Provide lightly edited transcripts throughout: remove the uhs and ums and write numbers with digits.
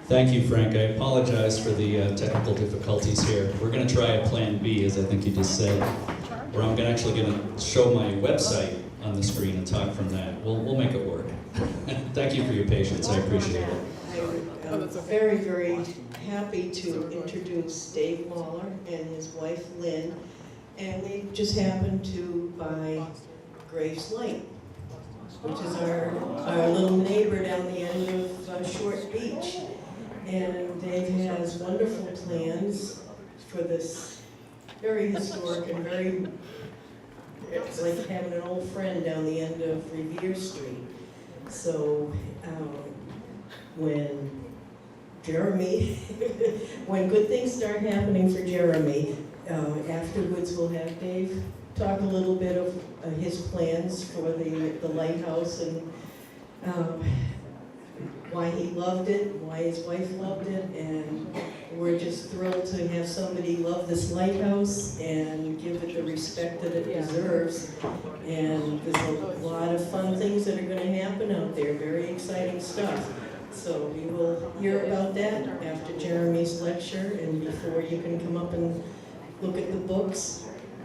Thank you, Frank. I apologize for the technical difficulties here. We're going to try a plan B, as I think you just said, where I'm actually going to show my website on the screen and talk from that. We'll make it work. Thank you for your patience. I appreciate it. I'm very, very happy to introduce Dave Waller and his wife Lynn, and they just happened to buy Graves Light, which is our little neighbor down the end of Short Beach. And Dave has wonderful plans for this very historic and very, it's like having an old friend down the end of Revere Street. So when Jeremy, when good things start happening for Jeremy, afterwards we'll have Dave talk a little bit of his plans for the lighthouse and why he loved it, why his wife loved it, and we're just thrilled to have somebody love this lighthouse and give it the respect that it deserves. And there's a lot of fun things that are going to happen out there, very exciting stuff. So we will hear about that after Jeremy's lecture and before you can come up and look at the books.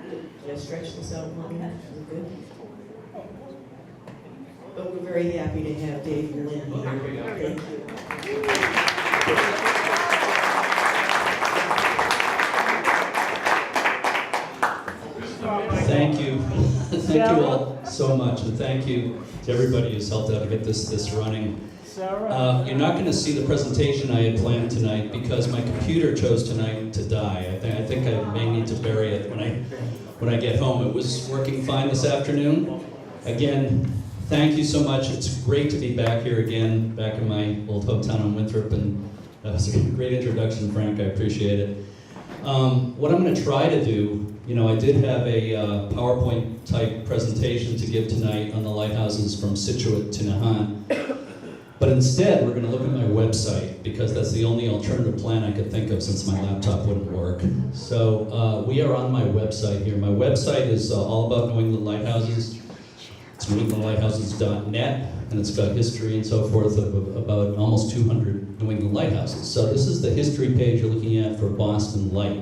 Did I stretch this out long enough? Is it good? But we're very happy to have Dave and Lynn here. Thank you. Thank you all so much, and thank you to everybody who's helped out to get this running. You're not going to see the presentation I had planned tonight because my computer chose tonight to die. I think I may need to bury it when I get home. It was working fine this afternoon. Again, thank you so much. It's great to be back here again, back in my old hometown in Winthrop, and that was a great introduction, Frank. I appreciate it. What I'm going to try to do, I did have a PowerPoint type presentation to give tonight on the lighthouses from Scituate to Nahant. But instead, we're going to look at my website because that's the only alternative plan I could think of since my laptop wouldn't work. So we are on my website here. My website is all about New England Lighthouses. It's newenglandlighthouses.net, and it's got history and so forth of about almost 200 New England lighthouses. So this is the history page you're looking at for Boston Light.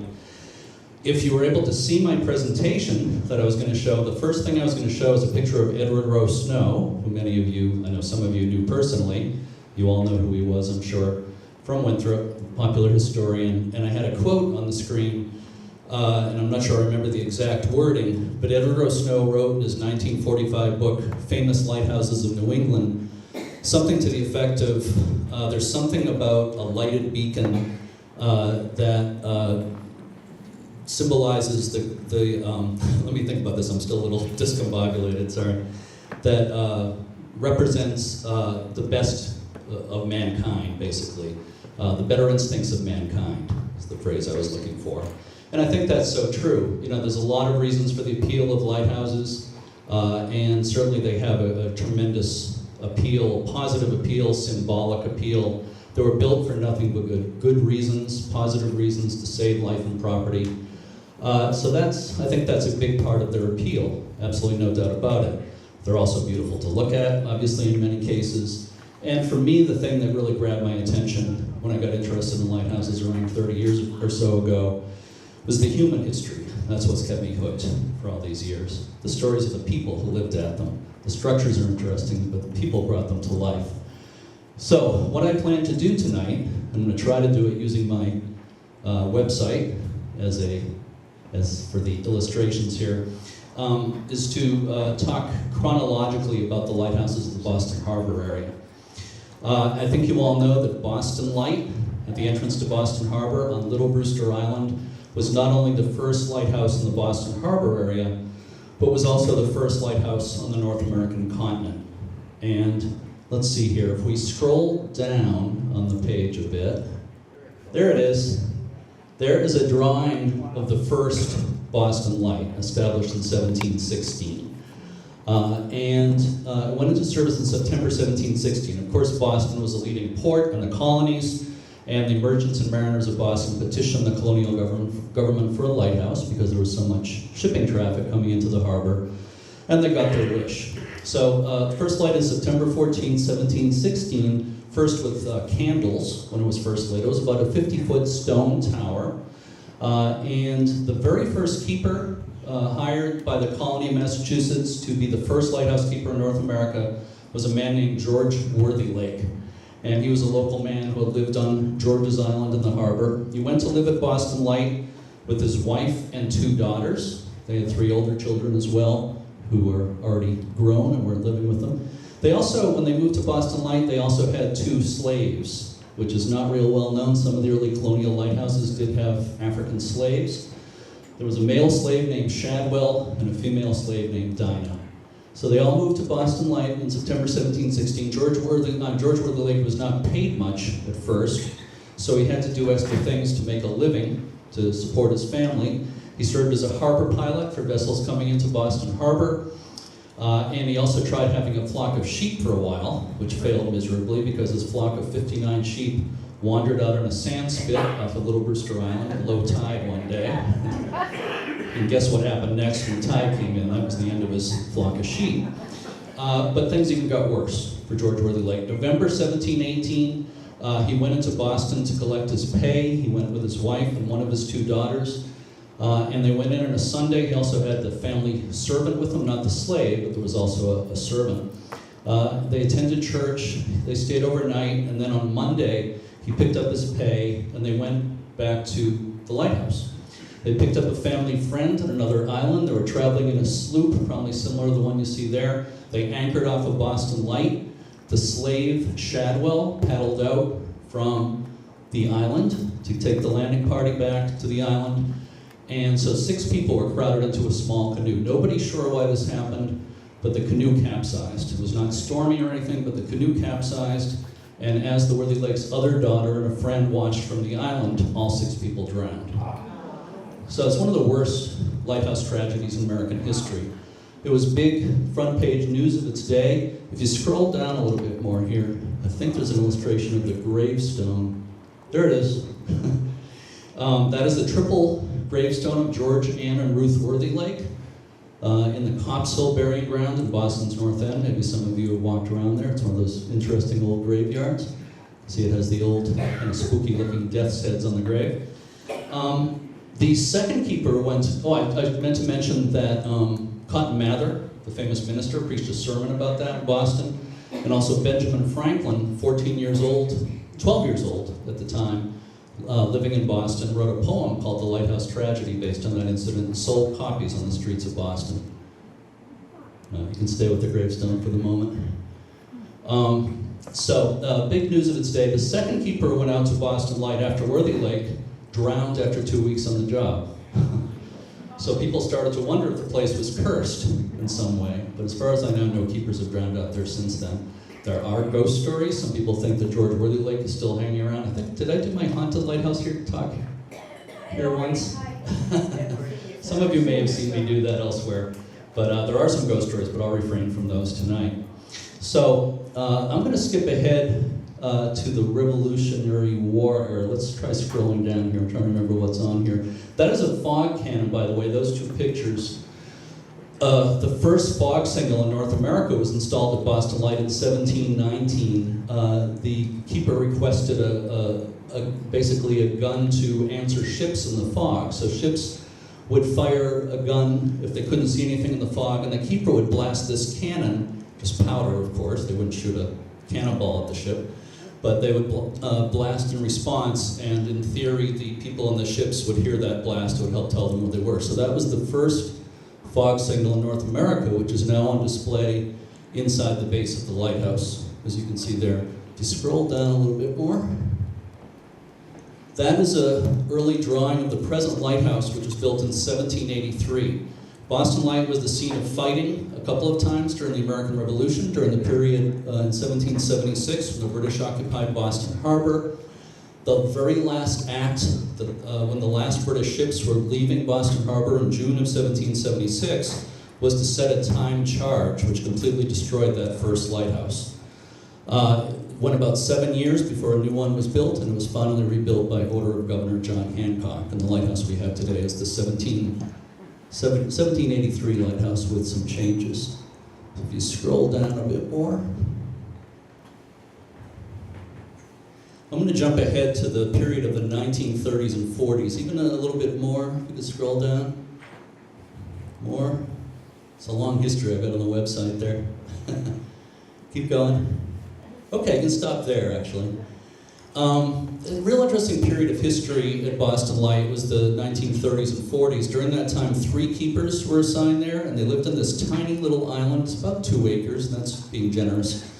If you were able to see my presentation that I was going to show, the first thing I was going to show is a picture of Edward Rowe Snow, who many of you, I know some of you knew personally. You all know who he was, I'm sure, from Winthrop, popular historian. And I had a quote on the screen, and I'm not sure I remember the exact wording, but Edward Rowe Snow wrote in his 1945 book, Famous Lighthouses of New England, something to the effect of, there's something about a lighted beacon that symbolizes the let me think about this, I'm still a little discombobulated, sorry, that represents the best of mankind, basically. The better instincts of mankind is the phrase I was looking for. And I think that's so true. There's a lot of reasons for the appeal of lighthouses, and certainly they have a tremendous appeal, positive appeal, symbolic appeal. They were built for nothing but good reasons, positive reasons to save life and property. So I think that's a big part of their appeal, absolutely no doubt about it. They're also beautiful to look at, obviously in many cases. And for me, the thing that really grabbed my attention when I got interested in lighthouses around 30 years or so ago was the human history. That's what's kept me hooked for all these years. The stories of the people who lived at them. The structures are interesting, but the people brought them to life. So what I plan to do tonight, I'm going to try to do it using my website as for the illustrations here, is to talk chronologically about the lighthouses of the Boston Harbor area. I think you all know that Boston Light, at the entrance to Boston Harbor on Little Brewster Island, was not only the first lighthouse in the Boston Harbor area, but was also the first lighthouse on the North American continent. And let's see here, if we scroll down on the page a bit, there it is. There is a drawing of the first Boston Light, established in 1716. It went into service in September 1716. Of course, Boston was a leading port in the colonies, and the merchants and mariners of Boston petitioned the colonial government for a lighthouse because there was so much shipping traffic coming into the harbor, and they got their wish. So, first light is September 14, 1716, first with candles when it was first lit. It was about a 50-foot stone tower. And the very first keeper hired by the colony of Massachusetts to be the first lighthouse keeper in North America was a man named George Worthylake. And he was a local man who had lived on George's Island in the harbor. He went to live at Boston Light with his wife and 2 daughters. They had 3 older children as well, who were already grown and were living with them. They also, when they moved to Boston Light, they also had 2 slaves, which is not real well known. Some of the early colonial lighthouses did have African slaves. There was a male slave named Shadwell and a female slave named Dinah. So they all moved to Boston Light in September 1716. George Worthylake was not paid much at first, so he had to do extra things to make a living to support his family. He served as a harbor pilot for vessels coming into Boston Harbor, and he also tried having a flock of sheep for a while, which failed miserably because his flock of 59 sheep wandered out on a sand spit off of Little Brewster Island at low tide one day. And guess what happened next when the tide came in? That was the end of his flock of sheep. But things even got worse for George Worthylake. November 1718, he went into Boston to collect his pay. He went with his wife and one of his 2 daughters. And they went in on a Sunday. He also had the family servant with him, not the slave, but there was also a servant. They attended church, they stayed overnight, and then on Monday, he picked up his pay, and they went back to the lighthouse. They picked up a family friend on another island. They were traveling in a sloop, probably similar to the one you see there. They anchored off of Boston Light. The slave, Shadwell, paddled out from the island to take the landing party back to the island. And so 6 people were crowded into a small canoe. Nobody's sure why this happened, but the canoe capsized. It was not stormy or anything, but the canoe capsized. And as the Worthylake's other daughter and a friend watched from the island, all 6 people drowned. So it's one of the worst lighthouse tragedies in American history. It was big front page news of its day. If you scroll down a little bit more here, I think there's an illustration of the gravestone. There it is. That is the triple gravestone of George, Ann, and Ruth Worthylake in the Cops Hill Burying Ground in Boston's North End. Maybe some of you have walked around there. It's one of those interesting old graveyards. See, it has the old kind of spooky-looking death's heads on the grave. The second keeper went, I meant to mention that Cotton Mather, the famous minister, preached a sermon about that in Boston. And also Benjamin Franklin, 12 years old at the time, living in Boston, wrote a poem called The Lighthouse Tragedy based on that incident and sold copies on the streets of Boston. You can stay with the gravestone for the moment. Big news of its day. The second keeper went out to Boston Light after Worthylake, drowned after 2 weeks on the job. So people started to wonder if the place was cursed in some way. But as far as I know, no keepers have drowned out there since then. There are ghost stories. Some people think that George Worthylake is still hanging around. Did I do my haunted lighthouse talk here once? Some of you may have seen me do that elsewhere. But there are some ghost stories, but I'll refrain from those tonight. So I'm going to skip ahead to the Revolutionary War era. Let's try scrolling down here. I'm trying to remember what's on here. That is a fog cannon, by the way, those 2 pictures. The first fog signal in North America was installed at Boston Light in 1719. The keeper requested basically a gun to answer ships in the fog. So ships would fire a gun if they couldn't see anything in the fog, and the keeper would blast this cannon, just powder, of course. They wouldn't shoot a cannonball at the ship, but they would blast in response, and in theory, the people on the ships would hear that blast. It would help tell them where they were. So that was the first fog signal in North America, which is now on display inside the base of the lighthouse, as you can see there. If you scroll down a little bit more, that is an early drawing of the present lighthouse, which was built in 1783. Boston Light was the scene of fighting a couple of times during the American Revolution, during the period in 1776 when the British occupied Boston Harbor. The very last act, when the last British ships were leaving Boston Harbor in June of 1776, was to set a timed charge, which completely destroyed that first lighthouse. Went about 7 years before a new one was built, and it was finally rebuilt by order of Governor John Hancock. And the lighthouse we have today is the 1783 lighthouse with some changes. So if you scroll down a bit more, I'm going to jump ahead to the period of the 1930s and 40s, even a little bit more. If you could scroll down. More. It's a long history I've got on the website there. Keep going. Okay, you can stop there, actually. A real interesting period of history at Boston Light was the 1930s and 40s. During that time, 3 keepers were assigned there, and they lived on this tiny little island. It's about 2 acres, and that's being generous.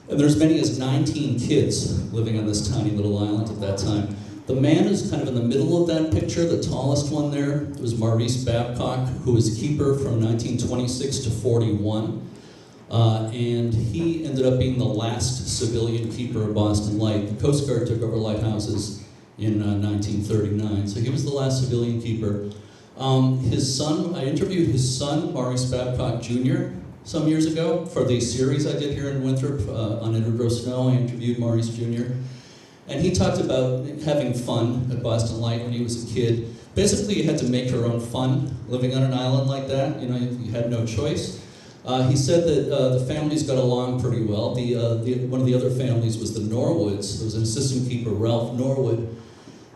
And there's as many as 19 kids living on this tiny little island at that time. The man who's kind of in the middle of that picture, the tallest one there, was Maurice Babcock, who was keeper from 1926 to 41. And he ended up being the last civilian keeper of Boston Light. The Coast Guard took over lighthouses in 1939, so he was the last civilian keeper. His son, I interviewed his son, Maurice Babcock Jr., some years ago for the series I did here in Winthrop on Edward Snow. I interviewed Maurice Jr. And he talked about having fun at Boston Light when he was a kid. Basically, you had to make your own fun living on an island like that. You know, you had no choice. He said that the families got along pretty well. One of the other families was the Norwoods. There was an assistant keeper, Ralph Norwood,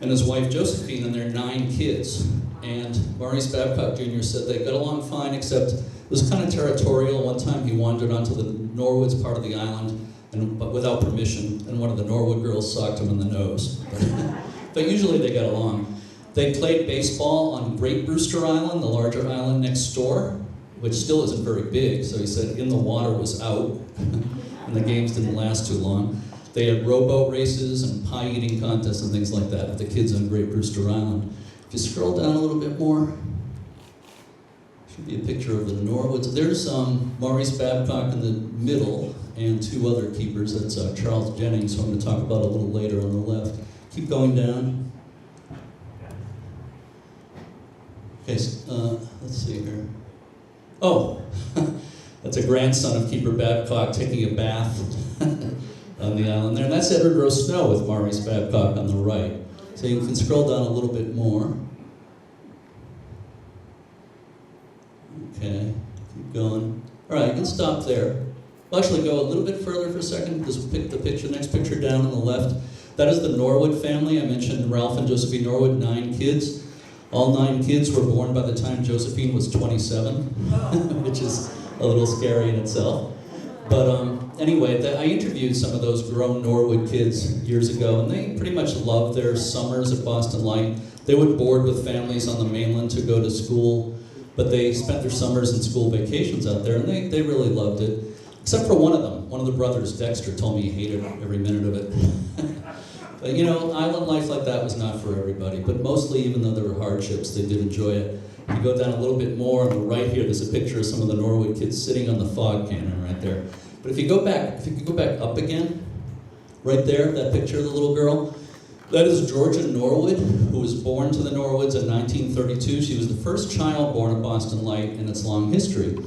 and his wife Josephine, and their 9 kids. And Maurice Babcock Jr. said they got along fine, except it was kind of territorial. One time he wandered onto the Norwoods part of the island, but without permission, and one of the Norwood girls socked him in the nose. But usually they got along. They played baseball on Great Brewster Island, the larger island next door, which still isn't very big, so he said in the water was out, and the games didn't last too long. They had rowboat races and pie eating contests and things like that with the kids on Great Brewster Island. If you scroll down a little bit more, should be a picture of the Norwoods. There's Maurice Babcock in the middle, and 2 other keepers. That's Charles Jennings, who I'm going to talk about a little later on the left. Keep going down. Okay, let's see here. Oh, that's a grandson of Keeper Babcock taking a bath on the island there. And that's Edward Rose Snow with Maurice Babcock on the right. So you can scroll down a little bit more. Okay, keep going. All right, you can stop there. We'll actually go a little bit further for a second. Just pick the next picture down on the left. That is the Norwood family. I mentioned Ralph and Josephine Norwood, 9 kids. All 9 kids were born by the time Josephine was 27, which is a little scary in itself. But anyway, I interviewed some of those grown Norwood kids years ago, and they pretty much loved their summers at Boston Light. They would board with families on the mainland to go to school, but they spent their summers and school vacations out there, and they really loved it. Except for one of them. One of the brothers, Dexter, told me he hated every minute of it. But you know, island life like that was not for everybody. But mostly, even though there were hardships, they did enjoy it. If you go down a little bit more on the right here, there's a picture of some of the Norwood kids sitting on the fog cannon right there. But if you go back up again, right there, that picture of the little girl, that is Georgia Norwood, who was born to the Norwoods in 1932. She was the first child born at Boston Light in its long history.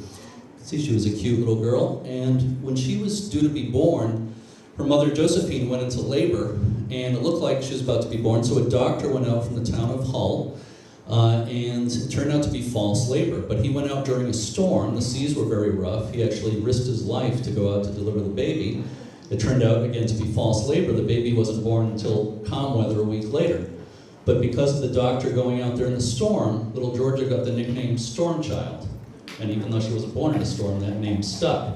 See, she was a cute little girl, and when she was due to be born, her mother Josephine went into labor, and it looked like she was about to be born, so a doctor went out from the town of Hull, and it turned out to be false labor. But he went out during a storm. The seas were very rough. He actually risked his life to go out to deliver the baby. It turned out, again, to be false labor. The baby wasn't born until calm weather a week later. But because of the doctor going out there in the storm, little Georgia got the nickname Storm Child. And even though she wasn't born in a storm, that name stuck.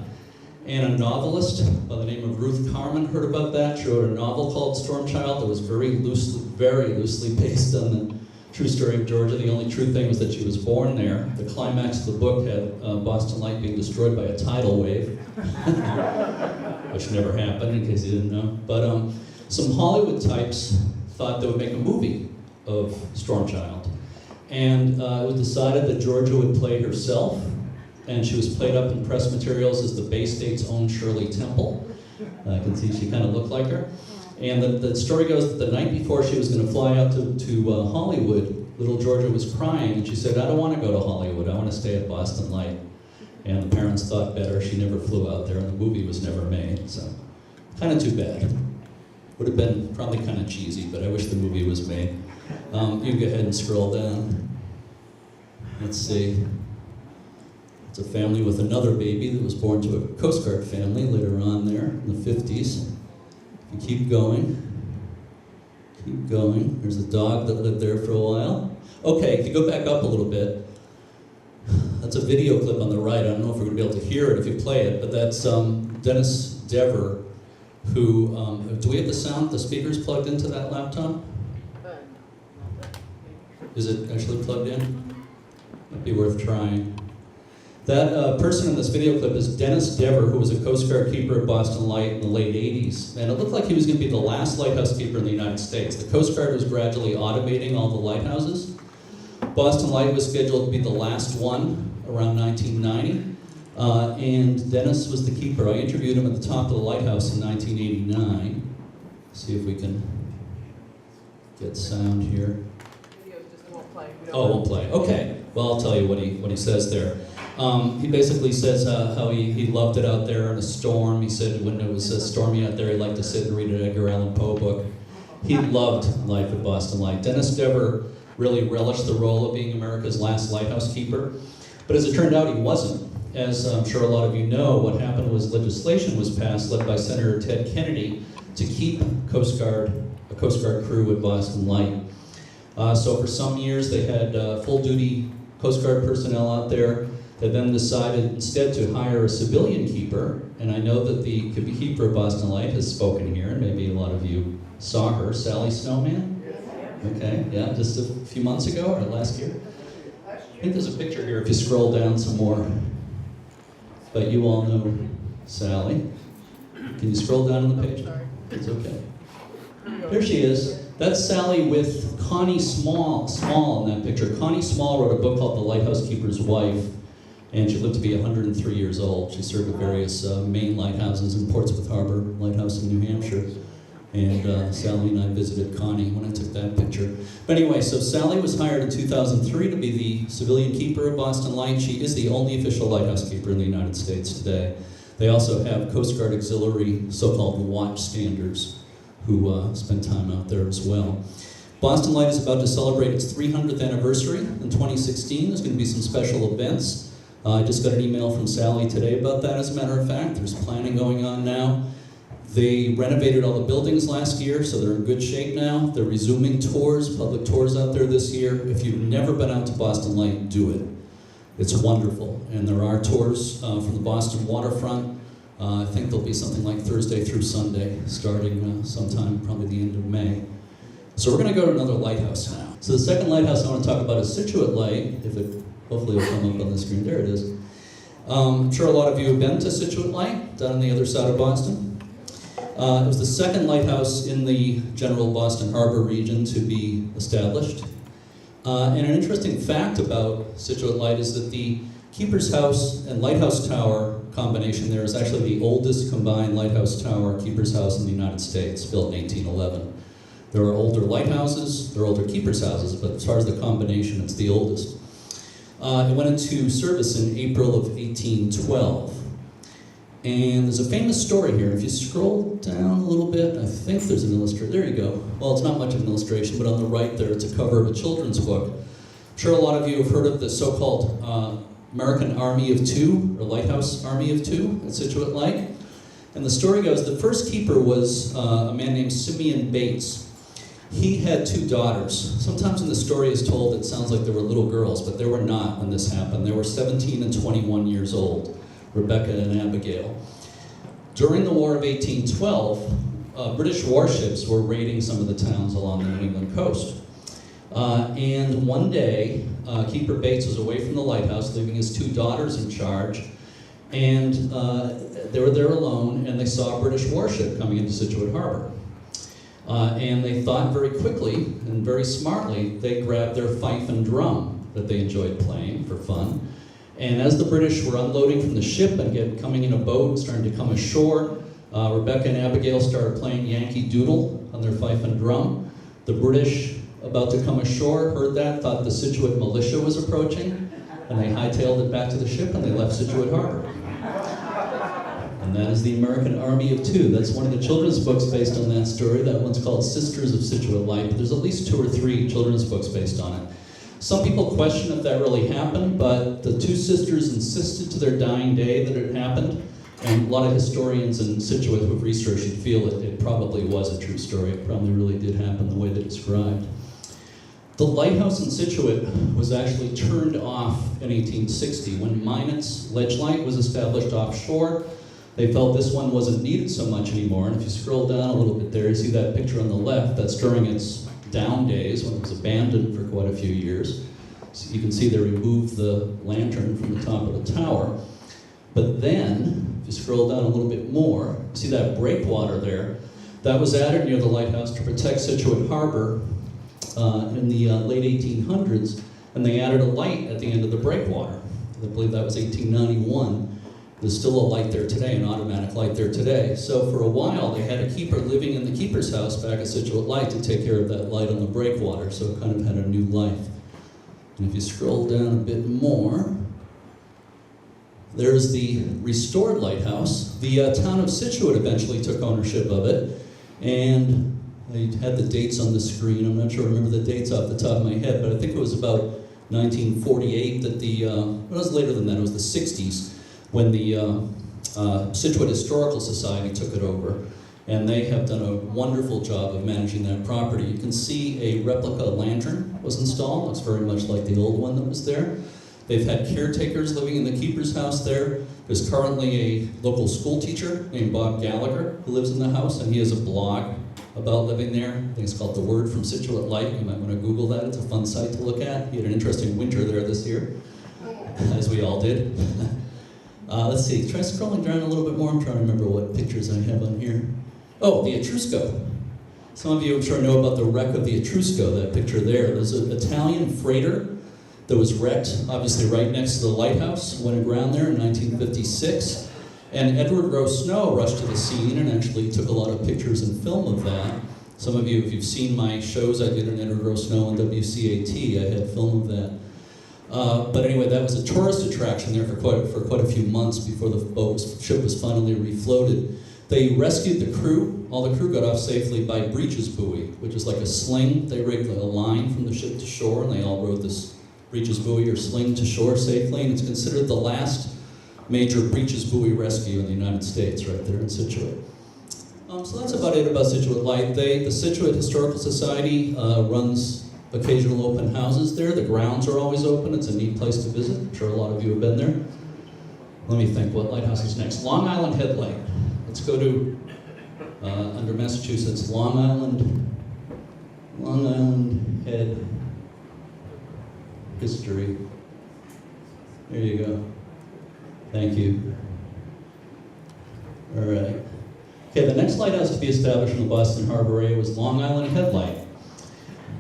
And a novelist by the name of Ruth Carman heard about that. She wrote a novel called Storm Child that was very loosely based on the true story of Georgia. The only true thing was that she was born there. The climax of the book had Boston Light being destroyed by a tidal wave, which never happened, in case you didn't know. But some Hollywood types thought they would make a movie of Storm Child. And it was decided that Georgia would play herself, and she was played up in press materials as the Bay State's own Shirley Temple. I can see she kind of looked like her. And the story goes that the night before she was going to fly out to Hollywood, little Georgia was crying, and she said, "I don't want to go to Hollywood, I want to stay at Boston Light." And the parents thought better. She never flew out there, and the movie was never made, so kind of too bad. Would have been probably kind of cheesy, but I wish the movie was made. You can go ahead and scroll down. Let's see. It's a family with another baby that was born to a Coast Guard family later on there in the 50s. If you keep going. Keep going. There's a dog that lived there for a while. Okay, if you go back up a little bit, that's a video clip on the right. I don't know if we're going to be able to hear it if you play it, but that's Dennis Dever, who, do we have the sound, the speakers plugged into that laptop? Is it actually plugged in? Might be worth trying. That person in this video clip is Dennis Dever, who was a Coast Guard keeper at Boston Light in the late 80s. And it looked like he was going to be the last lighthouse keeper in the United States. The Coast Guard was gradually automating all the lighthouses. Boston Light was scheduled to be the last one around 1990. And Dennis was the keeper. I interviewed him at the top of the lighthouse in 1989. See if we can get sound here. Oh, it won't play. Okay. Well, I'll tell you what he says there. He basically says how he loved it out there in a storm. He said when it was stormy out there, he liked to sit and read an Edgar Allan Poe book. He loved life at Boston Light. Dennis Dever really relished the role of being America's last lighthouse keeper. But as it turned out, he wasn't. As I'm sure a lot of you know, what happened was legislation was passed, led by Senator Ted Kennedy, to keep a Coast Guard crew at Boston Light. So for some years, they had full-duty Coast Guard personnel out there. They then decided instead to hire a civilian keeper, and I know that the keeper of Boston Light has spoken here, and maybe a lot of you saw her, Sally Snowman? Okay, yeah, just a few months ago, or last year? I think there's a picture here if you scroll down some more. But you all know Sally. Can you scroll down on the page? It's okay. There she is. That's Sally with Connie Small in that picture. Connie Small wrote a book called The Lighthouse Keeper's Wife, and she lived to be 103 years old. She served at various Maine lighthouses and Portsmouth Harbor Lighthouse in New Hampshire. And Sally and I visited Connie when I took that picture. But anyway, so Sally was hired in 2003 to be the civilian keeper of Boston Light. She is the only official lighthouse keeper in the United States today. They also have Coast Guard auxiliary, so-called watchstanders, who spend time out there as well. Boston Light is about to celebrate its 300th anniversary in 2016. There's going to be some special events. I just got an email from Sally today about that, as a matter of fact. There's planning going on now. They renovated all the buildings last year, so they're in good shape now. They're resuming tours, public tours out there this year. If you've never been out to Boston Light, do it. It's wonderful. And there are tours from the Boston waterfront. I think there'll be something like Thursday through Sunday, starting sometime probably the end of May. So we're going to go to another lighthouse now. So the second lighthouse I want to talk about is Scituate Light. If it hopefully will come up on the screen. There it is. I'm sure a lot of you have been to Scituate Light, down on the other side of Boston. It was the second lighthouse in the general Boston Harbor region to be established. And an interesting fact about Scituate Light is that the Keeper's House and Lighthouse Tower combination there is actually the oldest combined lighthouse tower Keeper's House in the United States, built in 1811. There are older lighthouses, there are older Keeper's Houses, but as far as the combination, it's the oldest. It went into service in April of 1812. And there's a famous story here. If you scroll down a little bit, I think there's an illustration. There you go. Well, it's not much of an illustration, but on the right there, it's a cover of a children's book. I'm sure a lot of you have heard of the so-called American Army of Two, or Lighthouse Army of Two at Scituate Light. And the story goes, the first keeper was a man named Simeon Bates. He had two daughters. Sometimes when the story is told, it sounds like they were little girls, but they were not when this happened. They were 17 and 21 years old, Rebecca and Abigail. During the War of 1812, British warships were raiding some of the towns along the New England coast. And one day, Keeper Bates was away from the lighthouse, leaving his two daughters in charge, and they were there alone, and they saw a British warship coming into Scituate Harbor. And they thought very quickly and very smartly, they grabbed their fife and drum that they enjoyed playing for fun. And as the British were unloading from the ship and coming in a boat, starting to come ashore, Rebecca and Abigail started playing Yankee Doodle on their fife and drum. The British, about to come ashore, heard that, thought the Scituate militia was approaching, and they hightailed it back to the ship and they left Scituate Harbor. And that is the American Army of Two. That's one of the children's books based on that story. That one's called Sisters of Scituate Light, but there's at least 2 or 3 children's books based on it. Some people question if that really happened, but the two sisters insisted to their dying day that it happened. And a lot of historians in Scituate who have researched it feel it probably was a true story. It probably really did happen the way they described. The lighthouse in Scituate was actually turned off in 1860 when Minot's ledge light was established offshore. They felt this one wasn't needed so much anymore. And if you scroll down a little bit there, you see that picture on the left. That's during its down days when it was abandoned for quite a few years. So you can see they removed the lantern from the top of the tower. But then, if you scroll down a little bit more, see that breakwater there? That was added near the lighthouse to protect Scituate Harbor in the late 1800s, and they added a light at the end of the breakwater. I believe that was 1891. There's still a light there today, an automatic light there today. So for a while, they had a keeper living in the keeper's house back at Scituate Light to take care of that light on the breakwater, so it kind of had a new life. And if you scroll down a bit more, there's the restored lighthouse. The town of Scituate eventually took ownership of it, and I had the dates on the screen. I'm not sure I remember the dates off the top of my head, but I think it was about 1948 that it was later than that, it was the 60s, when the Scituate Historical Society took it over. And they have done a wonderful job of managing that property. You can see a replica lantern was installed. Looks very much like the old one that was there. They've had caretakers living in the keeper's house there. There's currently a local school teacher named Bob Gallagher who lives in the house, and he has a blog about living there. I think it's called The Word from Scituate Light. You might want to Google that. It's a fun site to look at. He had an interesting winter there this year, as we all did. Let's see, try scrolling down a little bit more. I'm trying to remember what pictures I have on here. Oh, the Etrusco. Some of you I'm sure know about the wreck of the Etrusco, that picture there. There's an Italian freighter that was wrecked, obviously right next to the lighthouse, went aground there in 1956. And Edward Rowe Snow rushed to the scene and actually took a lot of pictures and film of that. Some of you, if you've seen my shows I did on Edward Rowe Snow on WCAT, I had film of that. But anyway, that was a tourist attraction there for quite a few months before the ship was finally refloated. They rescued the crew. All the crew got off safely by breeches buoy, which is like a sling. They rigged a line from the ship to shore, and they all rode this breeches buoy or sling to shore safely. And it's considered the last major breeches buoy rescue in the United States, right there in Scituate. So that's about it about Scituate Light. The Scituate Historical Society runs occasional open houses there. The grounds are always open. It's a neat place to visit. I'm sure a lot of you have been there. Let me think, what lighthouse is next? Long Island Headlight. Let's go to, under Massachusetts, Long Island Head History. There you go. Thank you. All right. Okay, the next lighthouse to be established in the Boston Harbor area was Long Island Headlight.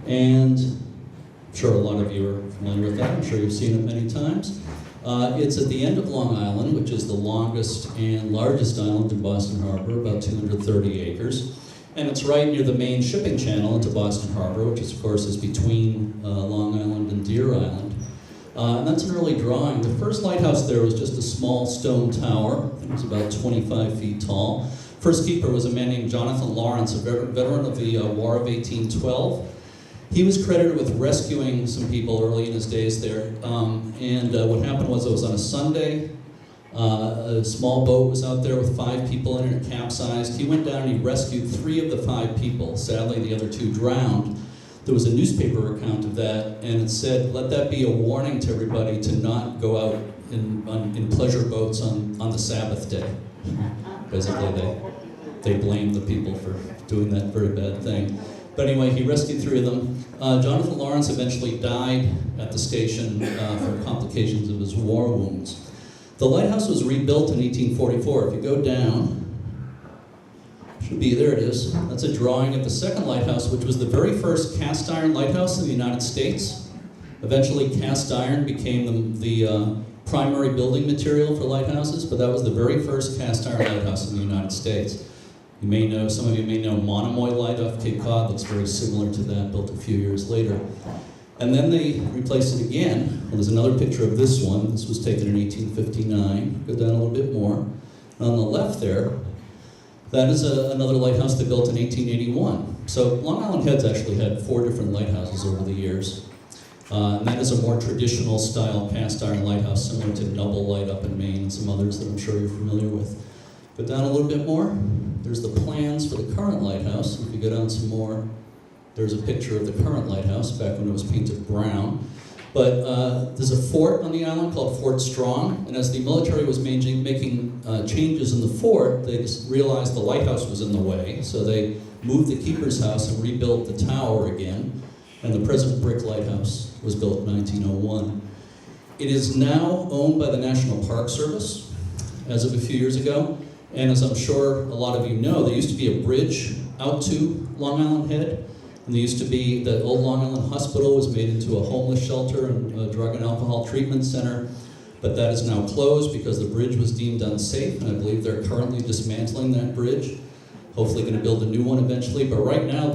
And I'm sure a lot of you are familiar with that. I'm sure you've seen it many times. It's at the end of Long Island, which is the longest and largest island in Boston Harbor, about 230 acres. And it's right near the main shipping channel into Boston Harbor, which of course is between Long Island and Deer Island. And that's an early drawing. The first lighthouse there was just a small stone tower. I think it was about 25 feet tall. First keeper was a man named Jonathan Lawrence, a veteran of the War of 1812. He was credited with rescuing some people early in his days there. What happened was it was on a Sunday. A small boat was out there with 5 people in it. It capsized. He went down and he rescued 3 of the 5 people. Sadly, the other 2 drowned. There was a newspaper account of that, and it said, "Let that be a warning to everybody to not go out in pleasure boats on the Sabbath day." Basically, they blamed the people for doing that very bad thing. But anyway, he rescued 3 of them. Jonathan Lawrence eventually died at the station from complications of his war wounds. The lighthouse was rebuilt in 1844. If you go down, should be, there it is. That's a drawing of the second lighthouse, which was the very first cast iron lighthouse in the United States. Eventually, cast iron became the primary building material for lighthouses, but that was the very first cast iron lighthouse in the United States. You may know, some of you may know Monomoy Light off Cape Cod. Looks very similar to that, built a few years later. And then they replaced it again. Well, there's another picture of this one. This was taken in 1859. Go down a little bit more. And on the left there, that is another lighthouse they built in 1881. So Long Island Head's actually had 4 different lighthouses over the years. And that is a more traditional style cast iron lighthouse, similar to Double Light up in Maine and some others that I'm sure you're familiar with. Go down a little bit more. There's the plans for the current lighthouse. If you go down some more, there's a picture of the current lighthouse back when it was painted brown. But there's a fort on the island called Fort Strong, and as the military was making changes in the fort, they just realized the lighthouse was in the way, so they moved the keeper's house and rebuilt the tower again, and the present brick lighthouse was built in 1901. It is now owned by the National Park Service as of a few years ago, and as I'm sure a lot of you know, there used to be a bridge out to Long Island Head. And there used to be, the old Long Island Hospital was made into a homeless shelter and a drug and alcohol treatment center, but that is now closed because the bridge was deemed unsafe, and I believe they're currently dismantling that bridge. Hopefully going to build a new one eventually, but right now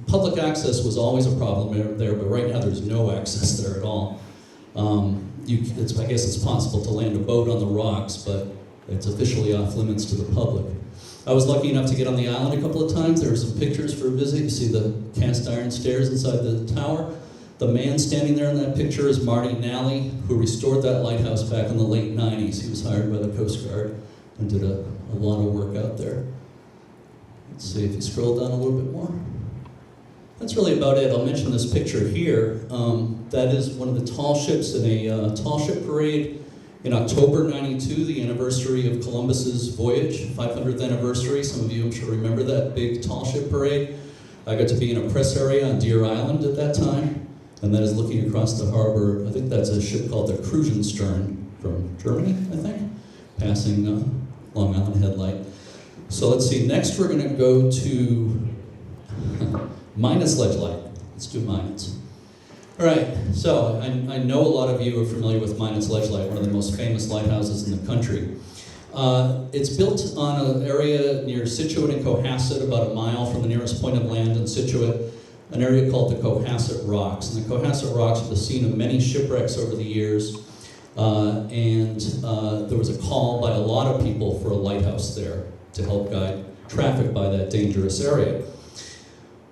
public access was always a problem there, but right now there's no access there at all. I guess it's possible to land a boat on the rocks, but it's officially off limits to the public. I was lucky enough to get on the island a couple of times. There were some pictures for a visit. You see the cast iron stairs inside the tower. The man standing there in that picture is Marty Nally, who restored that lighthouse back in the late 90s. He was hired by the Coast Guard and did a lot of work out there. Let's see if you scroll down a little bit more. That's really about it. I'll mention this picture here. That is one of the tall ships in a tall ship parade in October '92, the anniversary of Columbus's voyage, 500th anniversary. Some of you, I'm sure, remember that big tall ship parade. I got to be in a press area on Deer Island at that time, and that is looking across the harbor. I think that's a ship called the Krusenstern from Germany, I think, passing Long Island Headlight. So let's see, next we're gonna go to Minus Ledge Light. Let's do Minus. All right, so I know a lot of you are familiar with Minus Ledge Light, one of the most famous lighthouses in the country. It's built on an area near Scituate and Cohasset, about a mile from the nearest point of land in Scituate, an area called the Cohasset Rocks. And the Cohasset Rocks are the scene of many shipwrecks over the years, and there was a call by a lot of people for a lighthouse there to help guide traffic by that dangerous area.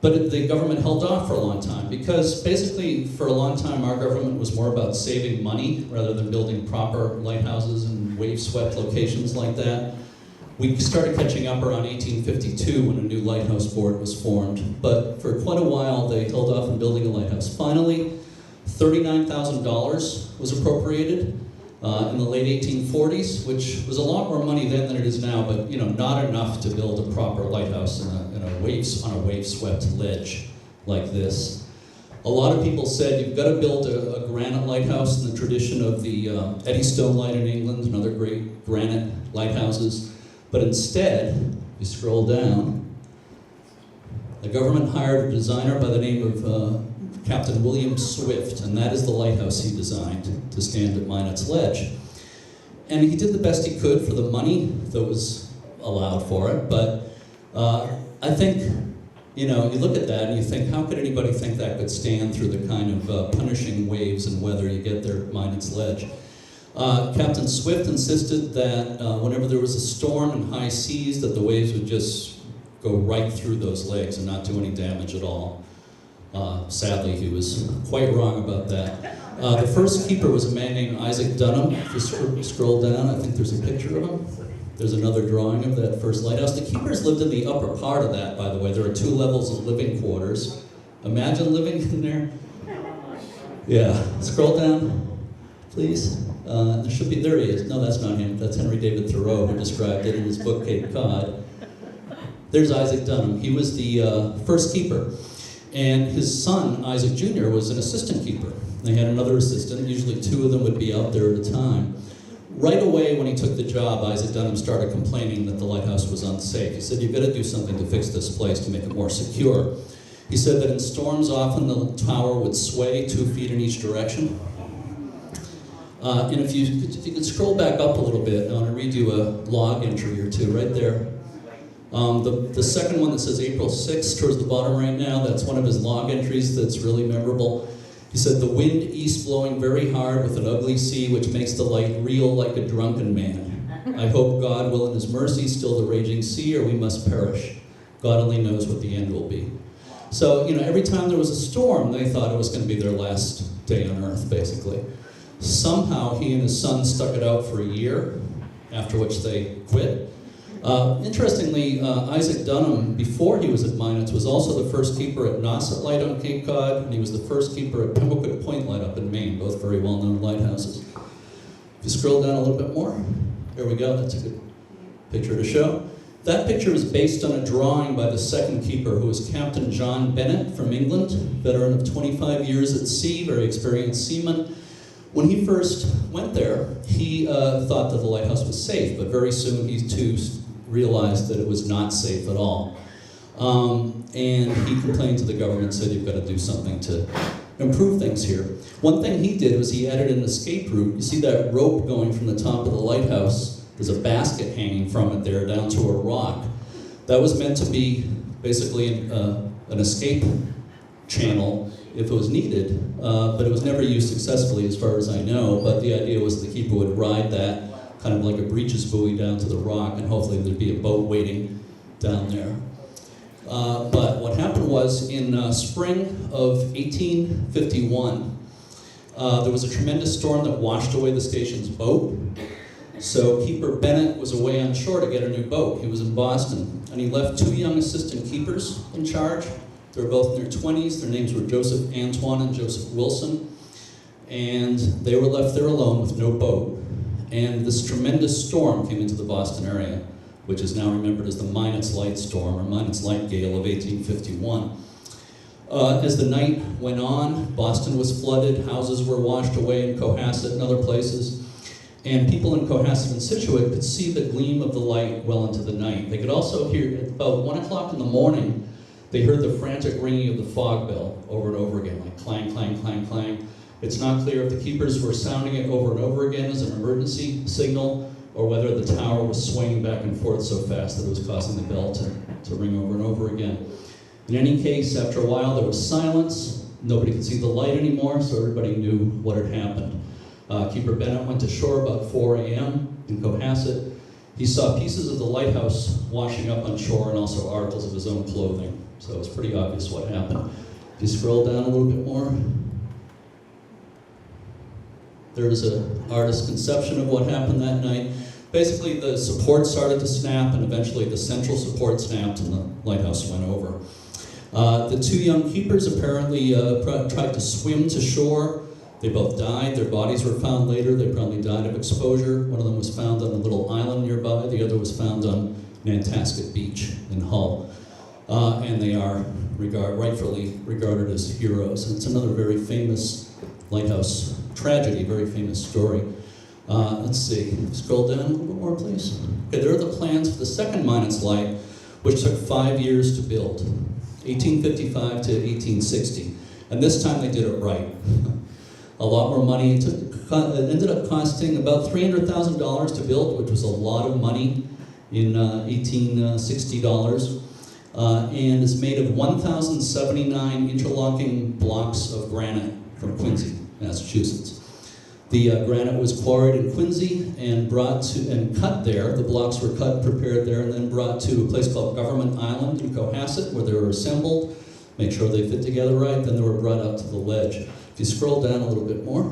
But the government held off for a long time because basically for a long time our government was more about saving money rather than building proper lighthouses and wave-swept locations like that. We started catching up around 1852 when a new lighthouse board was formed, but for quite a while they held off on building a lighthouse. Finally, $39,000 was appropriated in the late 1840s, which was a lot more money then than it is now, but not enough to build a proper lighthouse on a wave-swept ledge like this. A lot of people said you've got to build a granite lighthouse in the tradition of the Eddystone Light in England and other great granite lighthouses, but instead, if you scroll down, the government hired a designer by the name of Captain William Swift, and that is the lighthouse he designed to stand at Minot's Ledge. And he did the best he could for the money that was allowed for it, but I think, you look at that and you think, how could anybody think that could stand through the kind of punishing waves and weather you get there at Minot's Ledge? Captain Swift insisted that whenever there was a storm and high seas, that the waves would just go right through those legs and not do any damage at all. Sadly, he was quite wrong about that. The first keeper was a man named Isaac Dunham. If you scroll down, I think there's a picture of him. There's another drawing of that first lighthouse. The keepers lived in the upper part of that, by the way. There are 2 levels of living quarters. Imagine living in there. Yeah, scroll down, please. There he is. No, that's not him. That's Henry David Thoreau, who described it in his book, Cape Cod. There's Isaac Dunham. He was the first keeper. And his son, Isaac Jr., was an assistant keeper. They had another assistant. Usually 2 of them would be out there at a time. Right away when he took the job, Isaac Dunham started complaining that the lighthouse was unsafe. He said, you've got to do something to fix this place to make it more secure. He said that in storms, often the tower would sway 2 feet in each direction. And if you could scroll back up a little bit, I want to read you a log entry or 2 right there. The second one that says April 6th towards the bottom right now, that's one of his log entries that's really memorable. He said, the wind east blowing very hard with an ugly sea which makes the light reel like a drunken man. I hope God will in his mercy still the raging sea or we must perish. God only knows what the end will be. So, every time there was a storm, they thought it was going to be their last day on Earth, basically. Somehow he and his son stuck it out for a year, after which they quit. Interestingly, Isaac Dunham, before he was at Minot, was also the first keeper at Nauset Light on Cape Cod, and he was the first keeper at Pemmican Point Light up in Maine, both very well-known lighthouses. If you scroll down a little bit more, there we go, that's a good picture to show. That picture is based on a drawing by the second keeper, who was Captain John Bennett from England, veteran of 25 years at sea, very experienced seaman. When he first went there, he thought that the lighthouse was safe, but very soon he too realized that it was not safe at all. And he complained to the government, said, you've got to do something to improve things here. One thing he did was he added an escape route. You see that rope going from the top of the lighthouse? There's a basket hanging from it there down to a rock. That was meant to be basically an escape channel if it was needed, but it was never used successfully as far as I know. But the idea was the keeper would ride that kind of like a breeches buoy down to the rock, and hopefully there'd be a boat waiting down there. But what happened was in spring of 1851, there was a tremendous storm that washed away the station's boat. So Keeper Bennett was away on shore to get a new boat. He was in Boston, and he left two young assistant keepers in charge. They were both in their 20s. Their names were Joseph Antoine and Joseph Wilson. And they were left there alone with no boat. And this tremendous storm came into the Boston area, which is now remembered as the Minot's Light Storm, or Minot's Light Gale of 1851. As the night went on, Boston was flooded, houses were washed away in Cohasset and other places, and people in Cohasset and Scituate could see the gleam of the light well into the night. They could also hear, at about 1 o'clock in the morning, they heard the frantic ringing of the fog bell over and over again, like clang, clang, clang, clang. It's not clear if the keepers were sounding it over and over again as an emergency signal, or whether the tower was swaying back and forth so fast that it was causing the bell to ring over and over again. In any case, after a while there was silence. Nobody could see the light anymore, so everybody knew what had happened. Keeper Bennett went to shore about 4 a.m. in Cohasset. He saw pieces of the lighthouse washing up on shore and also articles of his own clothing. So it was pretty obvious what happened. If you scroll down a little bit more, there is an artist's conception of what happened that night. Basically, the support started to snap, and eventually the central support snapped and the lighthouse went over. The two young keepers apparently tried to swim to shore. They both died. Their bodies were found later. They probably died of exposure. One of them was found on a little island nearby. The other was found on Nantasket Beach in Hull. And they are rightfully regarded as heroes. And it's another very famous lighthouse tragedy, very famous story. Let's see, scroll down a little bit more, please. Okay, there are the plans for the second Minot's Light, which took 5 years to build, 1855 to 1860. And this time they did it right. A lot more money. It ended up costing about $300,000 to build, which was a lot of money in 1860 dollars. And is made of 1,079 interlocking blocks of granite from Quincy, Massachusetts. The granite was quarried in Quincy and brought to and cut there. The blocks were cut, prepared there, and then brought to a place called Government Island in Cohasset, where they were assembled, make sure they fit together right, then they were brought out to the ledge. If you scroll down a little bit more,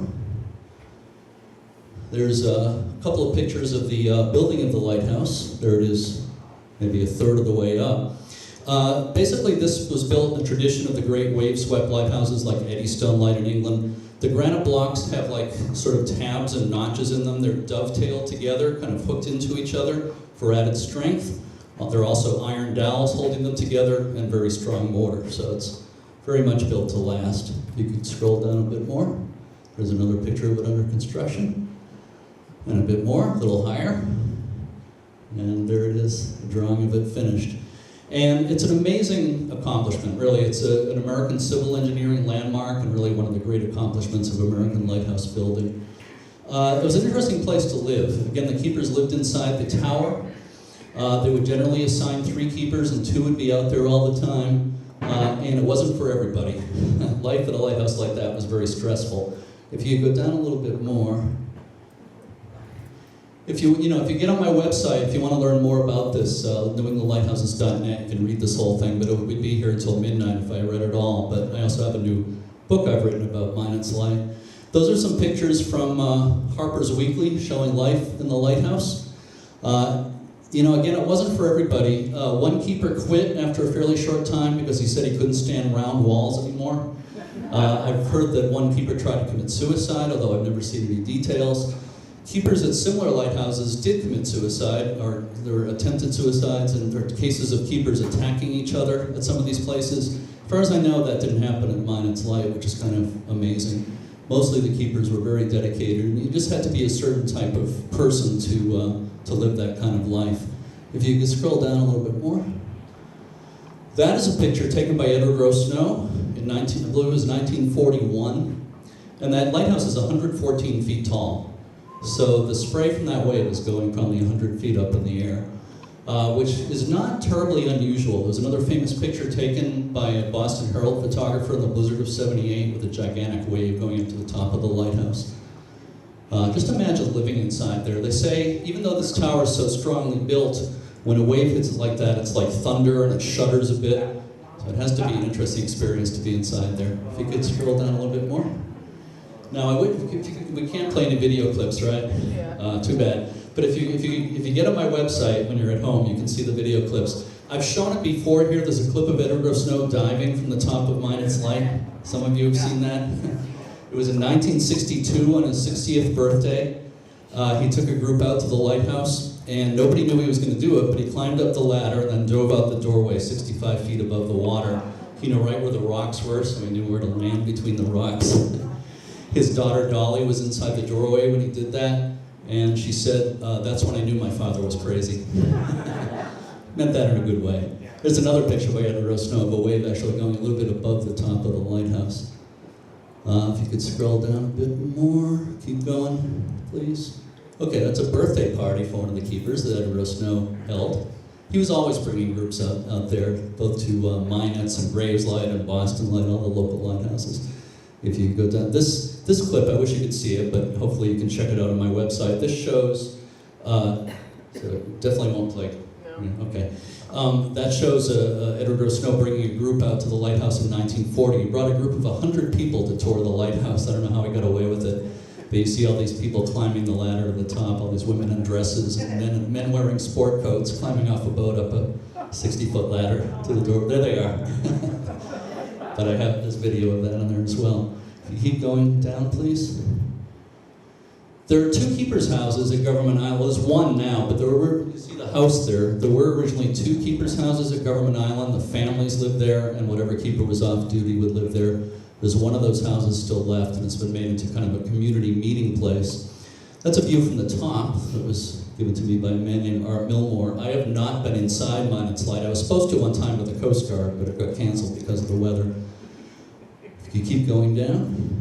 there's a couple of pictures of the building of the lighthouse. There it is, maybe a third of the way up. Basically, this was built in the tradition of the great wave-swept lighthouses like Eddystone Light in England. The granite blocks have like sort of tabs and notches in them. They're dovetailed together, kind of hooked into each other for added strength. There are also iron dowels holding them together and very strong mortar. So it's very much built to last. You can scroll down a bit more. There's another picture of it under construction. And a bit more, a little higher. And there it is, a drawing of it finished. And it's an amazing accomplishment, really. It's an American civil engineering landmark and really one of the great accomplishments of American lighthouse building. It was an interesting place to live. Again, the keepers lived inside the tower. They would generally assign 3 keepers and 2 would be out there all the time. And it wasn't for everybody. Life at a lighthouse like that was very stressful. If you go down a little bit more, if you get on my website, if you want to learn more about this, newenglandlighthouses.net, you can read this whole thing, but it would be here until midnight if I read it all. But I also have a new book I've written about Minot's Light. Those are some pictures from Harper's Weekly showing life in the lighthouse. You know, again, it wasn't for everybody. One keeper quit after a fairly short time because he said he couldn't stand round walls anymore. I've heard that one keeper tried to commit suicide, although I've never seen any details. Keepers at similar lighthouses did commit suicide, or there were attempted suicides, and there are cases of keepers attacking each other at some of these places. As far as I know, that didn't happen at Minot's Light, which is kind of amazing. Mostly the keepers were very dedicated, and you just had to be a certain type of person to live that kind of life. If you could scroll down a little bit more. That is a picture taken by Edward Rowe Snow in I believe it was 1941, and that lighthouse is 114 feet tall. So the spray from that wave is going probably 100 feet up in the air, which is not terribly unusual. There's another famous picture taken by a Boston Herald photographer in the blizzard of '78 with a gigantic wave going up to the top of the lighthouse. Just imagine living inside there. They say, even though this tower is so strongly built, when a wave hits it like that, it's like thunder and it shudders a bit. So it has to be an interesting experience to be inside there. If you could scroll down a little bit more. Now, we can't play any video clips, right? Yeah. Too bad. But if you get on my website when you're at home, you can see the video clips. I've shown it before here. There's a clip of Edward Rowe Snow diving from the top of Minot's Light. Some of you have seen that. It was in 1962 on his 60th birthday. He took a group out to the lighthouse, and nobody knew he was going to do it, but he climbed up the ladder and then dove out the doorway 65 feet above the water. You know, right where the rocks were, so he knew where to land between the rocks. His daughter Dolly was inside the doorway when he did that, and she said, that's when I knew my father was crazy. Meant that in a good way. There's another picture by Edward Rowe Snow of a wave actually going a little bit above the top of the lighthouse. If you could scroll down a bit more, keep going, please. Okay, that's a birthday party for one of the keepers that Edward Rowe Snow held. He was always bringing groups out there, both to Minot's and Graves Light and Boston Light, all the local lighthouses. If you go down, this clip, I wish you could see it, but hopefully you can check it out on my website. This shows, so it definitely won't play. No. Okay. That shows Edward Rowe Snow bringing a group out to the lighthouse in 1940. He brought a group of 100 people to tour the lighthouse. I don't know how he got away with it. But you see all these people climbing the ladder to the top, all these women in dresses, and men wearing sport coats climbing off a boat up a 60-foot ladder to the door. There they are. But I have this video of that on there as well. If you keep going down, please. There are two keepers' houses at Government Island. Well, there's one now, but there were, you see the house there. There were originally two keepers' houses at Government Island. The families lived there, and whatever keeper was off duty would live there. There's one of those houses still left, and it's been made into kind of a community meeting place. That's a view from the top that was given to me by a man named Art Milmore. I have not been inside Minot's Light. I was supposed to one time with the Coast Guard, but it got canceled because of the weather. If you keep going down.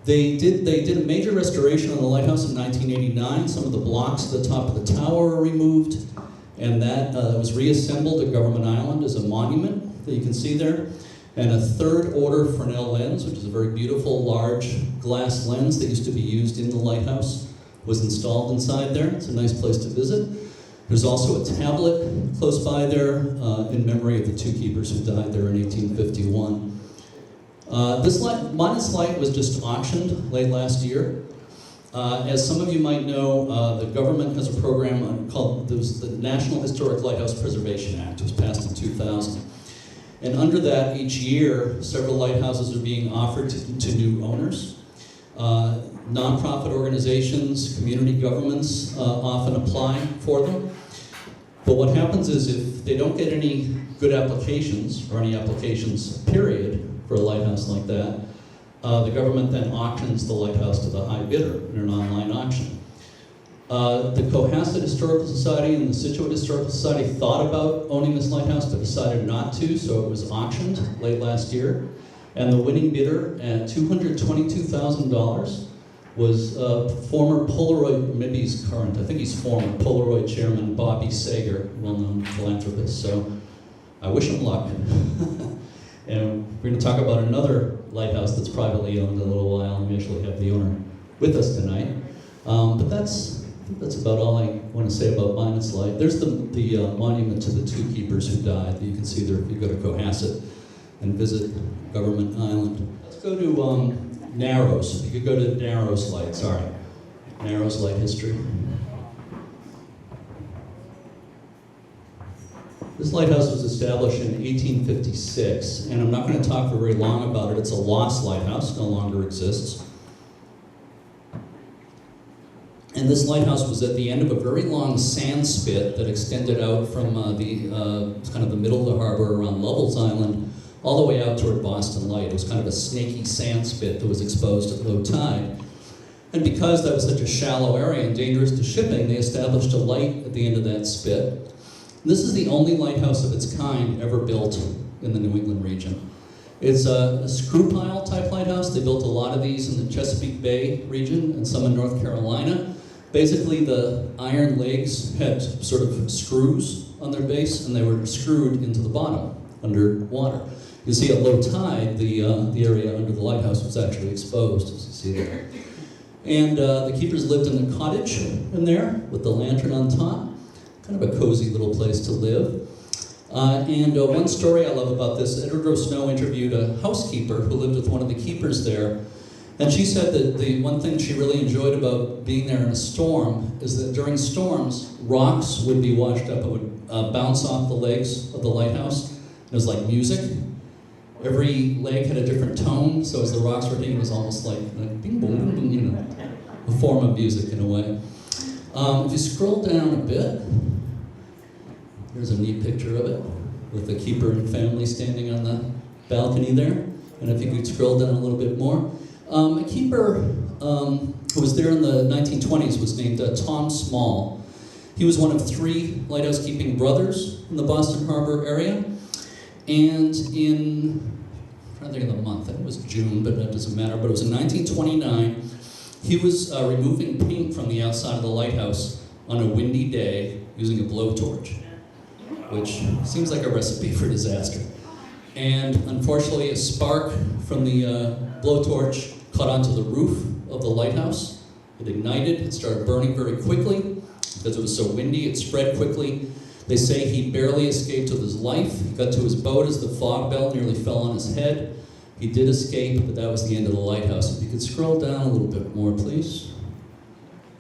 They did a major restoration on the lighthouse in 1989. Some of the blocks at the top of the tower were removed, and that was reassembled at Government Island as a monument that you can see there. And a third order Fresnel lens, which is a very beautiful, large glass lens that used to be used in the lighthouse, was installed inside there. It's a nice place to visit. There's also a tablet close by there in memory of the two keepers who died there in 1851. Minot's Light was just auctioned late last year. As some of you might know, the government has a program called the National Historic Lighthouse Preservation Act. It was passed in 2000. And under that, each year, several lighthouses are being offered to new owners. Nonprofit organizations, community governments often apply for them. But what happens is if they don't get any good applications, or any applications, period, for a lighthouse like that, the government then auctions the lighthouse to the high bidder in an online auction. The Cohasset Historical Society and the Scituate Historical Society thought about owning this lighthouse but decided not to, so it was auctioned late last year. And the winning bidder at $222,000 was former Polaroid, maybe he's current, I think he's former Polaroid chairman Bobby Sager, well-known philanthropist, so I wish him luck. And we're going to talk about another lighthouse that's privately owned in a little while, and we actually have the owner with us tonight. But I think that's about all I want to say about Minot's Light. There's the monument to the two keepers who died that you can see there if you go to Cohasset and visit Government Island. Let's go to Narrows. You could go to Narrows Light, sorry. Narrows Light history. This lighthouse was established in 1856, and I'm not going to talk for very long about it. It's a lost lighthouse, no longer exists. And this lighthouse was at the end of a very long sand spit that extended out from kind of the middle of the harbor around Lovell's Island all the way out toward Boston Light. It was kind of a snaky sand spit that was exposed at low tide. And because that was such a shallow area and dangerous to shipping, they established a light at the end of that spit. And this is the only lighthouse of its kind ever built in the New England region. It's a screw pile type lighthouse. They built a lot of these in the Chesapeake Bay region and some in North Carolina. Basically, the iron legs had sort of screws on their base, and they were screwed into the bottom, underwater. You see at low tide, the area under the lighthouse was actually exposed, as you see there. And the keepers lived in the cottage in there with the lantern on top. Kind of a cozy little place to live. And one story I love about this, Edward O. Snow interviewed a housekeeper who lived with one of the keepers there. And she said that the one thing she really enjoyed about being there in a storm is that during storms, rocks would be washed up and would bounce off the legs of the lighthouse. It was like music. Every leg had a different tone, so as the rocks were hitting, it was almost like bing, boom, boom, boom, you know, a form of music in a way. If you scroll down a bit, here's a neat picture of it with the keeper and family standing on the balcony there. And if you could scroll down a little bit more, a keeper who was there in the 1920s was named Tom Small. He was one of 3 lighthouse keeping brothers in the Boston Harbor area. And in, I'm trying to think of the month, I think it was June, but that doesn't matter, but it was in 1929, he was removing paint from the outside of the lighthouse on a windy day using a blowtorch, which seems like a recipe for disaster. And unfortunately, a spark from the blowtorch caught onto the roof of the lighthouse. It ignited, it started burning very quickly. Because it was so windy, it spread quickly. They say he barely escaped with his life. He got to his boat as the fog bell nearly fell on his head. He did escape, but that was the end of the lighthouse. If you could scroll down a little bit more, please.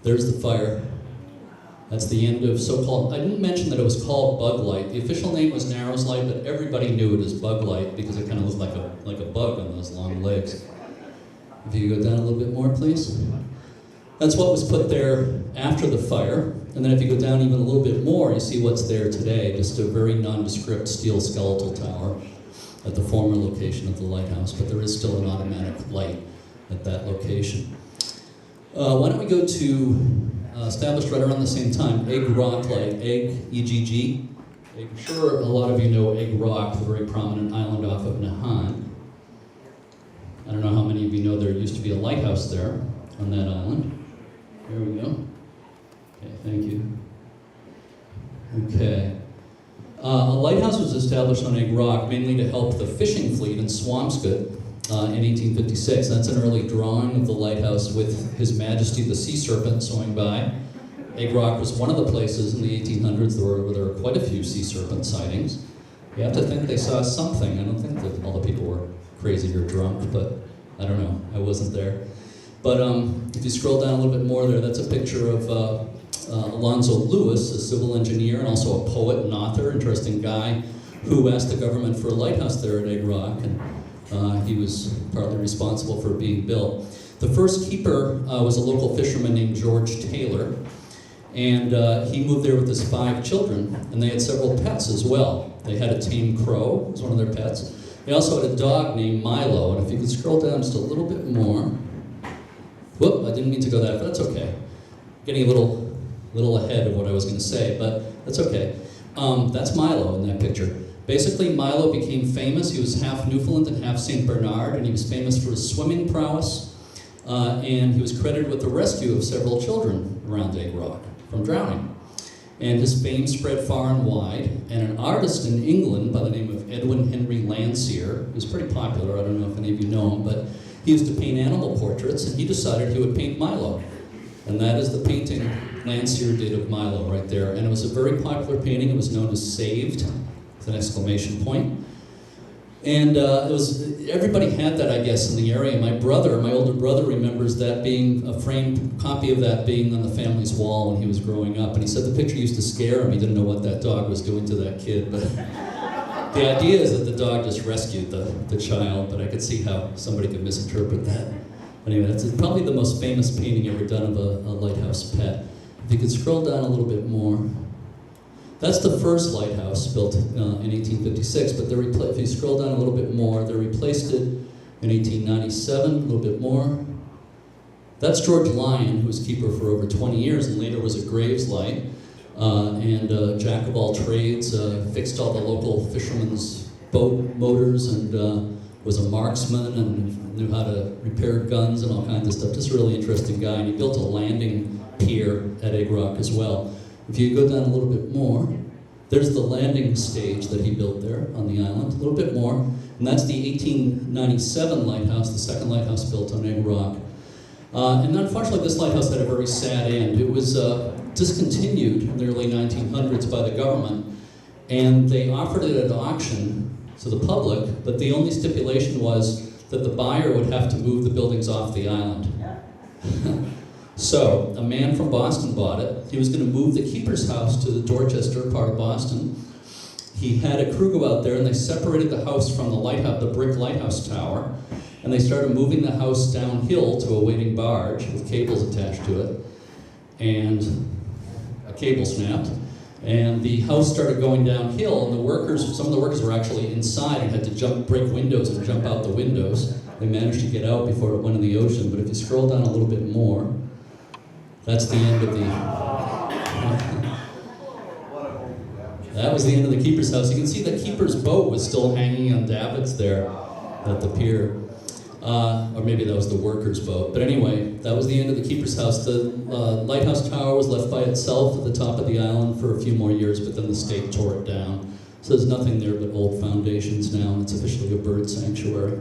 There's the fire. That's the end of so-called, I didn't mention that it was called Bug Light. The official name was Narrows Light, but everybody knew it as Bug Light because it kind of looked like a bug on those long legs. If you could go down a little bit more, please. That's what was put there after the fire. And then if you go down even a little bit more, you see what's there today, just a very nondescript steel skeletal tower at the former location of the lighthouse, but there is still an automatic light at that location. Why don't we go to, established right around the same time, Egg Rock Light, Egg, E-G-G. I'm sure a lot of you know Egg Rock, the very prominent island off of Nahan. I don't know how many of you know there used to be a lighthouse there on that island. There we go. Okay, thank you. Okay. A lighthouse was established on Egg Rock mainly to help the fishing fleet in Swampscott in 1856. That's an early drawing of the lighthouse with His Majesty the Sea Serpent swimming by. Egg Rock was one of the places in the 1800s where there were quite a few sea serpent sightings. You have to think they saw something. I don't think that all the people were crazy or drunk, but I don't know. I wasn't there. But if you scroll down a little bit more there, that's a picture of Alonzo Lewis, a civil engineer and also a poet and author, interesting guy, who asked the government for a lighthouse there at Egg Rock, and he was partly responsible for it being built. The first keeper was a local fisherman named George Taylor, and he moved there with his 5 children, and they had several pets as well. They had a tame crow, was one of their pets. They also had a dog named Milo, and if you could scroll down just a little bit more. Whoop, I didn't mean to go that, but that's okay. Getting a little ahead of what I was going to say, but that's okay. That's Milo in that picture. Basically, Milo became famous. He was half Newfoundland and half St. Bernard, and he was famous for his swimming prowess, and he was credited with the rescue of several children around Egg Rock from drowning. And his fame spread far and wide, and an artist in England by the name of Edwin Henry Landseer, who's pretty popular, I don't know if any of you know him, but he used to paint animal portraits, and he decided he would paint Milo. And that is the painting Landseer did of Milo right there. And it was a very popular painting. It was known as Saved, with an exclamation point. And everybody had that, I guess, in the area. My older brother, remembers that being a framed copy of that being on the family's wall when he was growing up. And he said the picture used to scare him. He didn't know what that dog was doing to that kid. But the idea is that the dog just rescued the child, but I could see how somebody could misinterpret that. Anyway, that's probably the most famous painting ever done of a lighthouse pet. If you could scroll down a little bit more. That's the first lighthouse built in 1856, but if you scroll down a little bit more, they replaced it in 1897, a little bit more. That's George Lyon, who was keeper for over 20 years and later was at Graves Light, and jack of all trades, fixed all the local fishermen's boat motors and was a marksman and knew how to repair guns and all kinds of stuff. Just a really interesting guy, and he built a landing pier at Egg Rock as well. If you go down a little bit more, there's the landing stage that he built there on the island, a little bit more, and that's the 1897 lighthouse, the second lighthouse built on Egg Rock. And unfortunately, this lighthouse had a very sad end. It was discontinued in the early 1900s by the government, and they offered it at auction to the public, but the only stipulation was that the buyer would have to move the buildings off the island. So, a man from Boston bought it. He was going to move the keeper's house to the Dorchester part of Boston. He had a crew go out there, and they separated the house from the lighthouse, the brick lighthouse tower, and they started moving the house downhill to a waiting barge with cables attached to it, and a cable snapped, and the house started going downhill, and some of the workers were actually inside and had to break windows and jump out the windows. They managed to get out before it went in the ocean, but if you scroll down a little bit more, that's the end of the... That was the end of the keeper's house. You can see the keeper's boat was still hanging on davits there at the pier. Or maybe that was the worker's boat. But anyway, that was the end of the keeper's house. The lighthouse tower was left by itself at the top of the island for a few more years, but then the state tore it down. So there's nothing there but old foundations now, and it's officially a bird sanctuary.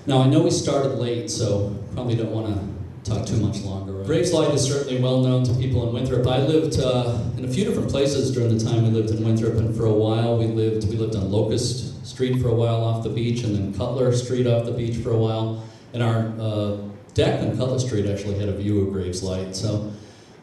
Now, I know we started late, so probably don't want to talk too much longer. Graves Light is certainly well known to people in Winthrop. I lived in a few different places during the time we lived in Winthrop, and for a while we lived on Locust Street for a while off the beach, and then Cutler Street off the beach for a while. And our deck on Cutler Street actually had a view of Graves Light. So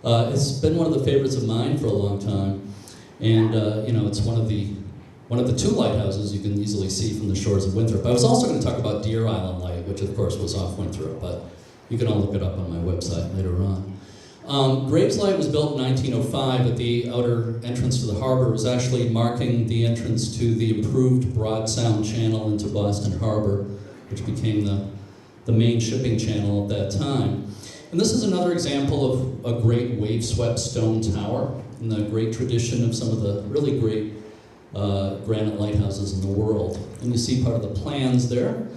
it's been one of the favorites of mine for a long time. And it's one of the two lighthouses you can easily see from the shores of Winthrop. I was also going to talk about Deer Island Light, which of course was off Winthrop, but you can all look it up on my website later on. Graves Light was built in 1905 at the outer entrance to the harbor. It was actually marking the entrance to the improved Broad Sound Channel into Boston Harbor, which became the main shipping channel at that time. And this is another example of a great wave-swept stone tower in the great tradition of some of the really great granite lighthouses in the world. And you see part of the plans there,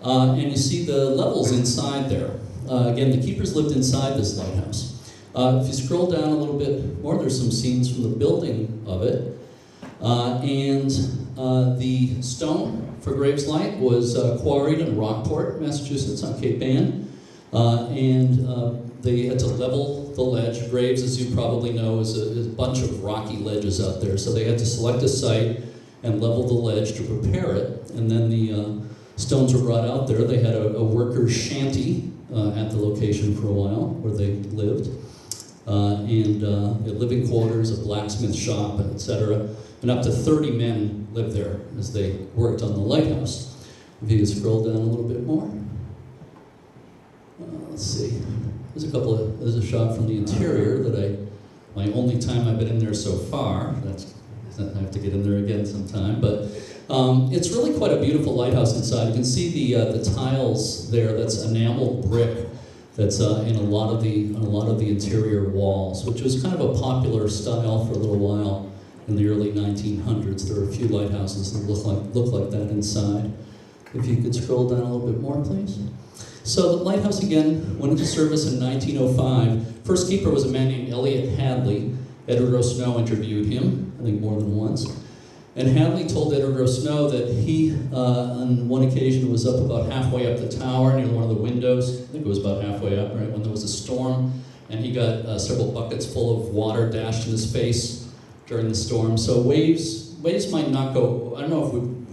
and you see the levels inside there. Again, the keepers lived inside this lighthouse. If you scroll down a little bit more, there's some scenes from the building of it. And the stone for Graves Light was quarried in Rockport, Massachusetts, on Cape Ann. They had to level the ledge. Graves, as you probably know, is a bunch of rocky ledges out there. So they had to select a site and level the ledge to prepare it. And then the stones were brought out there. They had a worker's shanty at the location for a while where they lived. Living quarters, a blacksmith shop, etc. And up to 30 men lived there as they worked on the lighthouse. If you scroll down a little bit more. Let's see. There's a shot from the interior my only time I've been in there so far. I have to get in there again sometime, but it's really quite a beautiful lighthouse inside. You can see the tiles there. That's enameled brick. That's in a lot of the interior walls, which was kind of a popular style for a little while in the early 1900s. There were a few lighthouses that look like that inside. If you could scroll down a little bit more, please. So the lighthouse, again, went into service in 1905. First keeper was a man named Elliot Hadley. Edward O. Snow interviewed him, I think more than once. And Hadley told Edward O. Snow that he, on one occasion, was up about halfway up the tower near one of the windows. I think it was about halfway up, right, when there was a storm. And he got several buckets full of water dashed in his face during the storm. So waves might not go, I don't know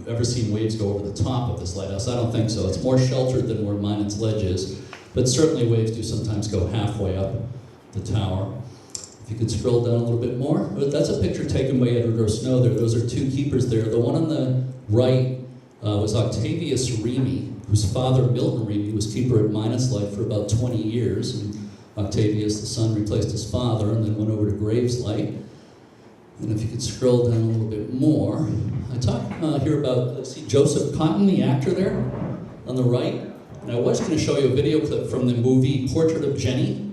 ever seen waves go over the top of this lighthouse. I don't think so. It's more sheltered than where Minot's Ledge is, but certainly waves do sometimes go halfway up the tower. If you could scroll down a little bit more. That's a picture taken by Edward O. Snow there. Those are two keepers there. The one on the right was Octavius Remy, whose father, Milton Remy, was keeper at Minot's Light for about 20 years. And Octavius, the son, replaced his father and then went over to Graves Light. And if you could scroll down a little bit more, I talk here about, see Joseph Cotton, the actor there on the right. And I was going to show you a video clip from the movie Portrait of Jenny.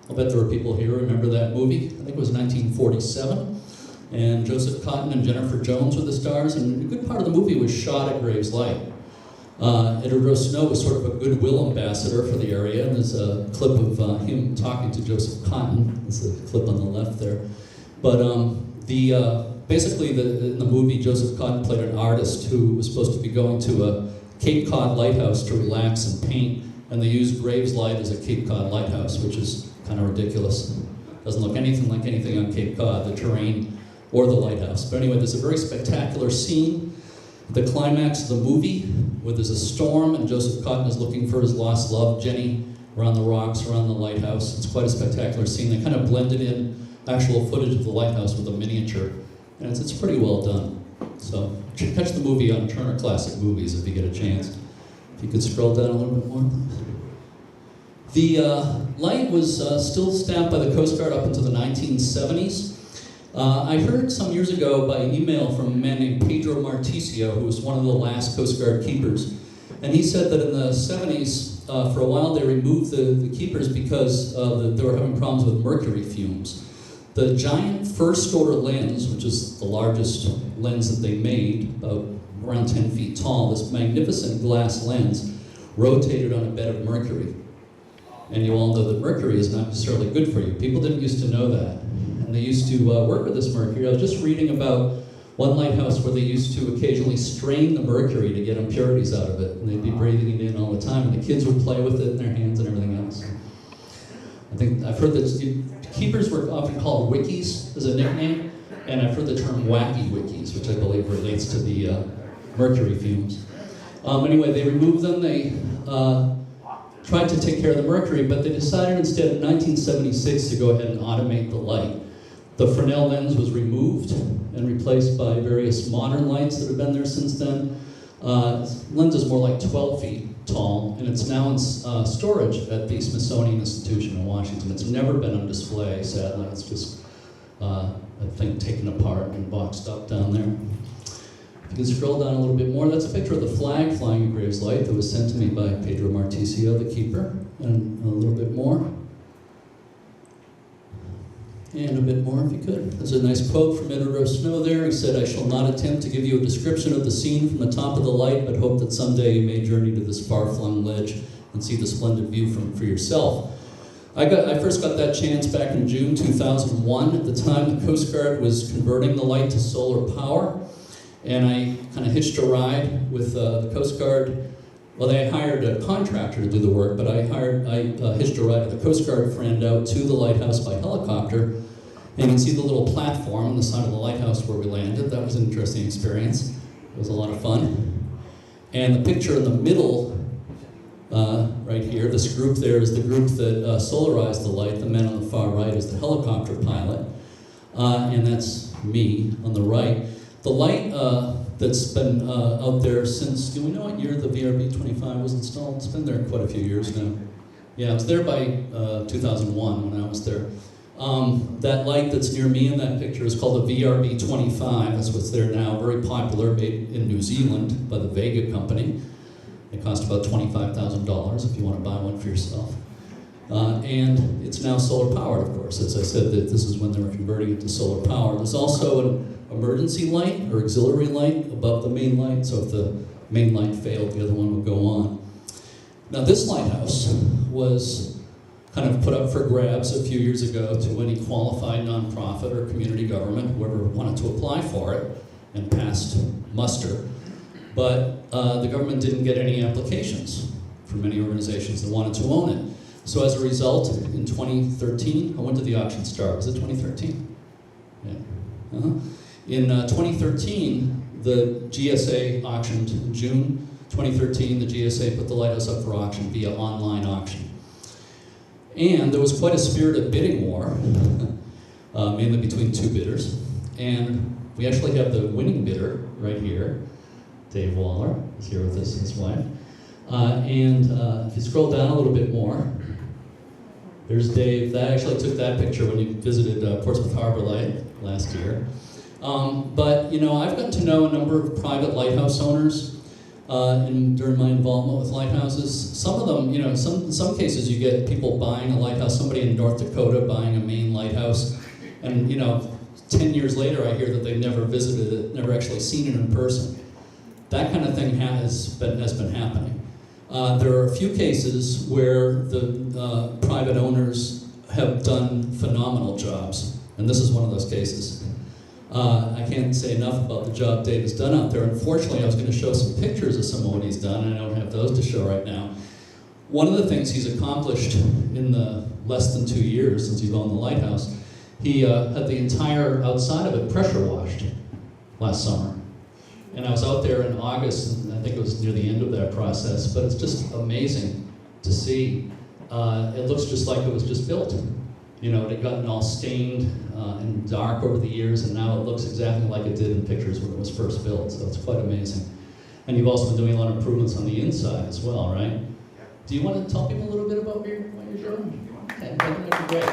I'll bet there are people here who remember that movie. I think it was 1947. And Joseph Cotton and Jennifer Jones were the stars, and a good part of the movie was shot at Graves Light. Edward O. Snow was sort of a goodwill ambassador for the area, and there's a clip of him talking to Joseph Cotton. There's a clip on the left there. But basically, in the movie, Joseph Cotton played an artist who was supposed to be going to a Cape Cod lighthouse to relax and paint, and they used Graves Light as a Cape Cod lighthouse, which is kind of ridiculous. Doesn't look anything like anything on Cape Cod, the terrain or the lighthouse. But anyway, there's a very spectacular scene, the climax of the movie, where there's a storm and Joseph Cotton is looking for his lost love, Jenny, around the rocks, around the lighthouse. It's quite a spectacular scene. They kind of blended in actual footage of the lighthouse with a miniature, and it's pretty well done. So you should catch the movie on Turner Classic Movies if you get a chance. If you could scroll down a little bit more, please. The light was still staffed by the Coast Guard up until the 1970s. I heard some years ago by email from a man named Pedro Marticio, who was one of the last Coast Guard keepers. And he said that in the 70s, for a while, they removed the keepers because they were having problems with mercury fumes. The giant first order lens, which is the largest lens that they made, about around 10 feet tall, this magnificent glass lens, rotated on a bed of mercury. And you all know that mercury is not necessarily good for you. People didn't used to know that. And they used to work with this mercury. I was just reading about one lighthouse where they used to occasionally strain the mercury to get impurities out of it. And they'd be breathing it in all the time, and the kids would play with it in their hands and everything else. I've heard that keepers were often called wikis as a nickname, and I've heard the term wacky wikis, which I believe relates to the mercury fumes. Anyway, they removed them. They tried to take care of the mercury, but they decided instead in 1976 to go ahead and automate the light. The Fresnel lens was removed and replaced by various modern lights that have been there since then. Lens is more like 12 feet tall, and it's now in storage at the Smithsonian Institution in Washington. It's never been on display, sadly. It's just, I think, taken apart and boxed up down there. If you can scroll down a little bit more, that's a picture of the flag flying at Graves Light that was sent to me by Pedro Marticio, the keeper. And a little bit more. And a bit more, if you could. There's a nice quote from Edward O. Snow there. He said, "I shall not attempt to give you a description of the scene from the top of the light, but hope that someday you may journey to this far-flung ledge and see the splendid view for yourself." I first got that chance back in June 2001. At the time, the Coast Guard was converting the light to solar power. And I kind of hitched a ride with the Coast Guard. Well, they hired a contractor to do the work, but I hitched a ride with a Coast Guard friend out to the lighthouse by helicopter. And you can see the little platform on the side of the lighthouse where we landed. That was an interesting experience. It was a lot of fun. And the picture in the middle, right here, this group there is the group that solarized the light. The man on the far right is the helicopter pilot. And that's me on the right. The light that's been out there since, do we know what year the VRB-25 was installed? It's been there quite a few years now. Yeah, it was there by 2001 when I was there. That light that's near me in that picture is called the VRB-25. That's what's there now, very popular, made in New Zealand by the Vega company. It cost about $25,000 if you want to buy one for yourself. And it's now solar powered, of course. As I said, that this is when they were converting it to solar power. There's also an emergency light or auxiliary light above the main light, so if the main light failed, the other one would go on. Now this lighthouse was kind of put up for grabs a few years ago to any qualified nonprofit or community government, whoever wanted to apply for it, and passed muster. But the government didn't get any applications from many organizations that wanted to own it. So as a result, in 2013, I went to the auction start. Was it 2013? Yeah. In 2013, the GSA auctioned in June 2013. The GSA put the lighthouse up for auction via online auction. And there was quite a spirited bidding war, mainly between two bidders. And we actually have the winning bidder right here. Dave Waller is here with us, his wife. If you scroll down a little bit more, there's Dave. That actually took that picture when he visited Portsmouth Harbor Light last year. But you know, I've gotten to know a number of private lighthouse owners during my involvement with lighthouses. Some of them, you know, in some cases you get people buying a lighthouse, somebody in North Dakota buying a Maine lighthouse, and you know, 10 years later I hear that they've never visited it, never actually seen it in person. That kind of thing has been happening. There are a few cases where the private owners have done phenomenal jobs, and this is one of those cases. I can't say enough about the job Dave has done out there. Unfortunately, I was going to show some pictures of some of what he's done, and I don't have those to show right now. One of the things he's accomplished in the less than 2 years since he's owned the lighthouse, he had the entire outside of it pressure washed last summer. And I was out there in August, and I think it was near the end of that process, but it's just amazing to see. It looks just like it was just built. You know, it had gotten all stained and dark over the years, and now it looks exactly like it did in pictures when it was first built, so it's quite amazing. And you've also been doing a lot of improvements on the inside as well, right? Yeah. Do you want to tell people a little bit about what you're doing? Okay, that'd be great.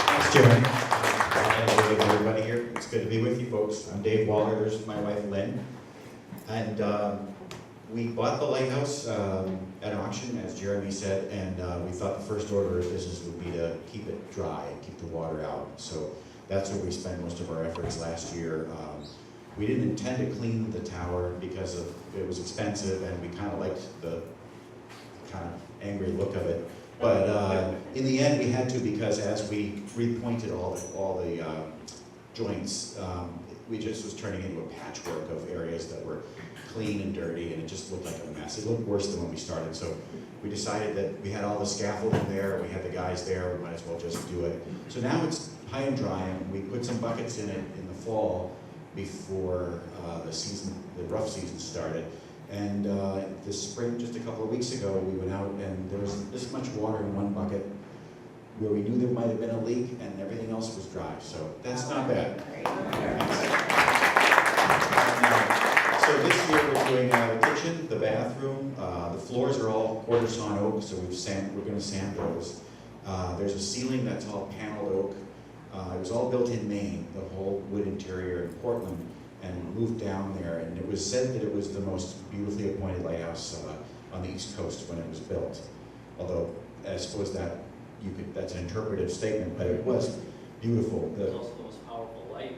Thanks, Jeremy. Hello, everybody here. It's good to be with you folks. I'm Dave Waller. There's my wife, Lynn. And we bought the lighthouse at auction, as Jeremy said, and we thought the first order of business would be to keep it dry, keep the water out. So that's where we spent most of our efforts last year. We didn't intend to clean the tower because it was expensive, and we kind of liked the kind of angry look of it. But in the end, we had to, because as we repointed all the joints, we just was turning into a patchwork of areas that were clean and dirty, and it just looked like a mess. It looked worse than when we started, so we decided that we had all the scaffolding there, we had the guys there, we might as well just do it. So now it's high and dry, and we put some buckets in it in the fall before the rough season started. And this spring, just a couple of weeks ago, we went out and there was this much water in one bucket where we knew there might have been a leak, and everything else was dry. So that's not bad. So this year we're doing the kitchen, the bathroom. The floors are all quarter sawn oak, so we're going to sand those. There's a ceiling that's all paneled oak. It was all built in Maine, the whole wood interior in Portland, and moved down there. And it was said that it was the most beautifully appointed lighthouse on the East Coast when it was built. Although I suppose that's an interpretive statement, but it was beautiful. It was also the most powerful light.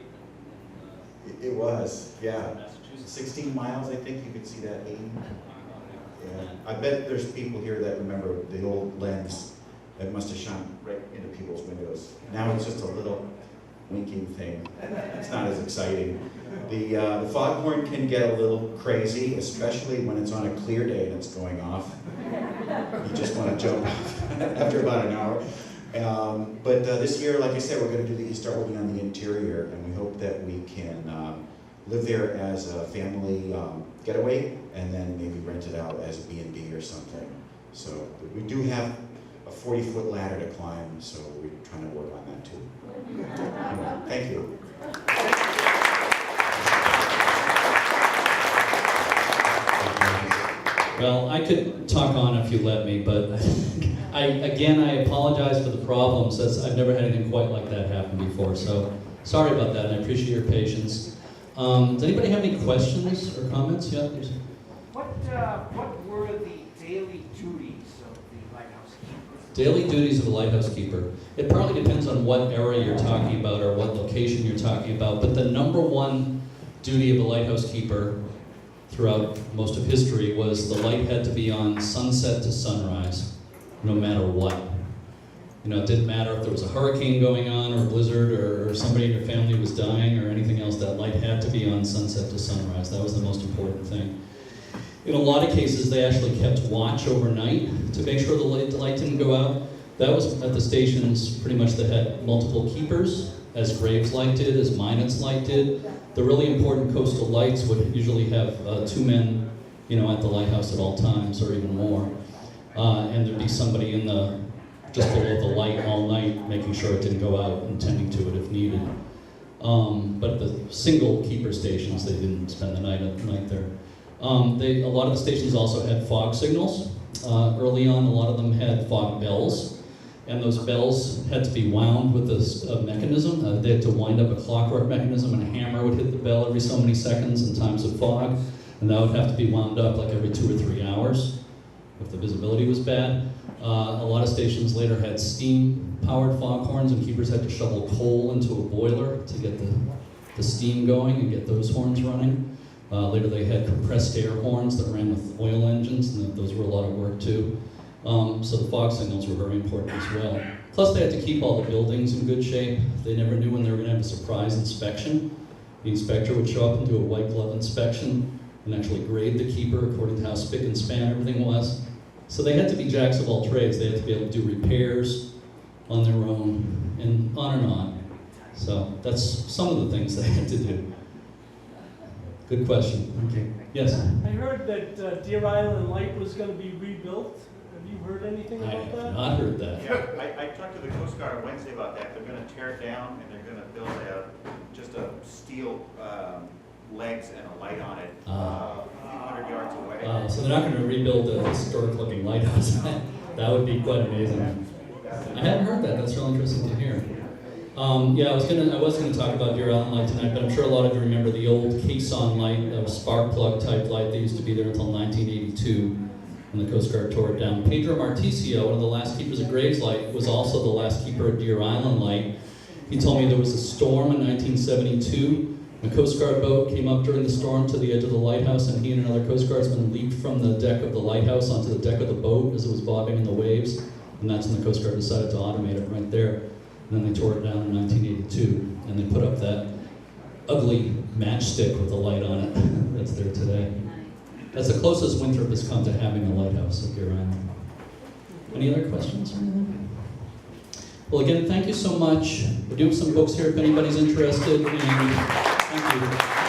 It was, yeah. 16 miles, I think you could see that 80. Yeah. I bet there's people here that remember the old lens that must have shone right into people's windows. Now it's just a little winking thing. It's not as exciting. The foghorn can get a little crazy, especially when it's on a clear day and it's going off. You just want to jump after about an hour. But this year, like I said, we're going to start working on the interior, and we hope that we can live there as a family getaway, and then maybe rent it out as a B&B or something. So we do have a 40-foot ladder to climb, so we're trying to work on that too. Anyway, thank you. Well, I could talk on if you let me, but I apologize for the problems. I've never had anything quite like that happen before, so sorry about that, and I appreciate your patience. Does anybody have any questions or comments? Yeah, please. What were the daily duties of the lighthouse keeper? Daily duties of a lighthouse keeper. It partly depends on what area you're talking about or what location you're talking about, but the number one duty of a lighthouse keeper throughout most of history was the light had to be on sunset to sunrise, no matter what. You know, it didn't matter if there was a hurricane going on or a blizzard or somebody in your family was dying or anything else, that light had to be on sunset to sunrise. That was the most important thing. In a lot of cases, they actually kept watch overnight to make sure the light didn't go out. That was at the stations pretty much that had multiple keepers as Graves Light did, as Minot's Light did. The really important coastal lights would usually have 2 men, at the lighthouse at all times, or even more. And there'd be somebody just below the light all night, making sure it didn't go out and tending to it if needed. But the single keeper stations, they didn't spend the night there. A lot of the stations also had fog signals. Early on, a lot of them had fog bells, and those bells had to be wound with a mechanism. They had to wind up a clockwork mechanism, and a hammer would hit the bell every so many seconds in times of fog, and that would have to be wound up like every 2 or 3 hours if the visibility was bad. A lot of stations later had steam-powered foghorns, and keepers had to shovel coal into a boiler to get the steam going and get those horns running. Later they had compressed air horns that ran with oil engines, and those were a lot of work too. So the fog signals were very important as well. Plus they had to keep all the buildings in good shape. They never knew when they were going to have a surprise inspection. The inspector would show up and do a white glove inspection and actually grade the keeper according to how spick and span everything was. So they had to be jacks of all trades. They had to be able to do repairs on their own, and on. So that's some of the things they had to do. Good question. Okay. Yes? I heard that Deer Island Light was going to be rebuilt. Have you heard anything I about have that? not heard that. Yeah, I talked to the Coast Guard on Wednesday about that. They're gonna tear it down and they're gonna build just a steel legs and a light on it, a few 100 yards away. So they're not going to rebuild a historic-looking lighthouse. That would be quite amazing. I hadn't heard that. That's real interesting to hear. Yeah, I was gonna talk about Deer Island Light tonight, but I'm sure a lot of you remember the old caisson light, a spark plug type light. They used to be there until 1982, when the Coast Guard tore it down. Pedro Marticio, one of the last keepers of Graves Light, was also the last keeper of Deer Island Light. He told me there was a storm in 1972. A Coast Guard boat came up during the storm to the edge of the lighthouse, and he and another Coast Guardsman leaped from the deck of the lighthouse onto the deck of the boat as it was bobbing in the waves. And that's when the Coast Guard decided to automate it right there. And then they tore it down in 1982, and they put up that ugly matchstick with the light on it that's there today. That's the closest Winthrop has come to having a lighthouse at Deer Island. Any other questions or anything? Well, again, thank you so much. We do have some books here if anybody's interested, and thank you.